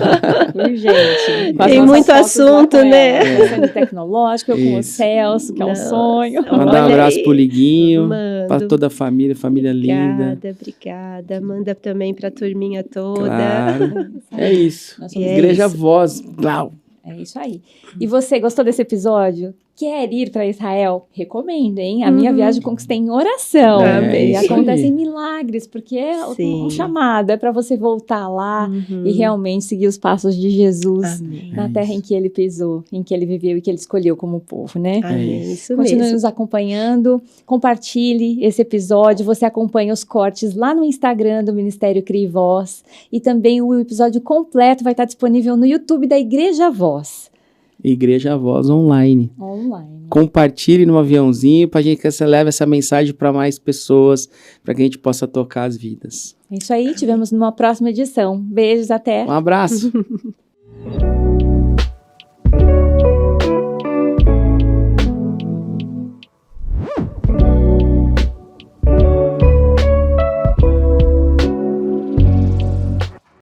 Urgente. Tem muito assunto, né? Sendo tecnológico, eu com o Celso, que é um sonho. Mandar um abraço pro Liguinho, Mando. para toda a família linda. Obrigada. Manda também pra turminha toda. Claro. É isso. Igreja Voz. Blau. É isso aí. E você, gostou desse episódio? Quer ir para Israel? Recomendo, hein? A minha viagem conquistei em oração. Amém. E acontecem milagres, porque é um chamado, é para você voltar lá e realmente seguir os passos de Jesus na terra em que ele pisou, em que ele viveu e que ele escolheu como povo, né? Amém. Isso Continue mesmo. nos acompanhando, compartilhe esse episódio, você acompanha os cortes lá no Instagram do Ministério Crie Voz e também o episódio completo vai estar disponível no YouTube da Igreja Voz. Igreja Voz online. Online. Compartilhe no aviãozinho para a gente que você leve essa mensagem para mais pessoas, para que a gente possa tocar as vidas. É isso aí, tivemos numa próxima edição. Beijos, até. Um abraço.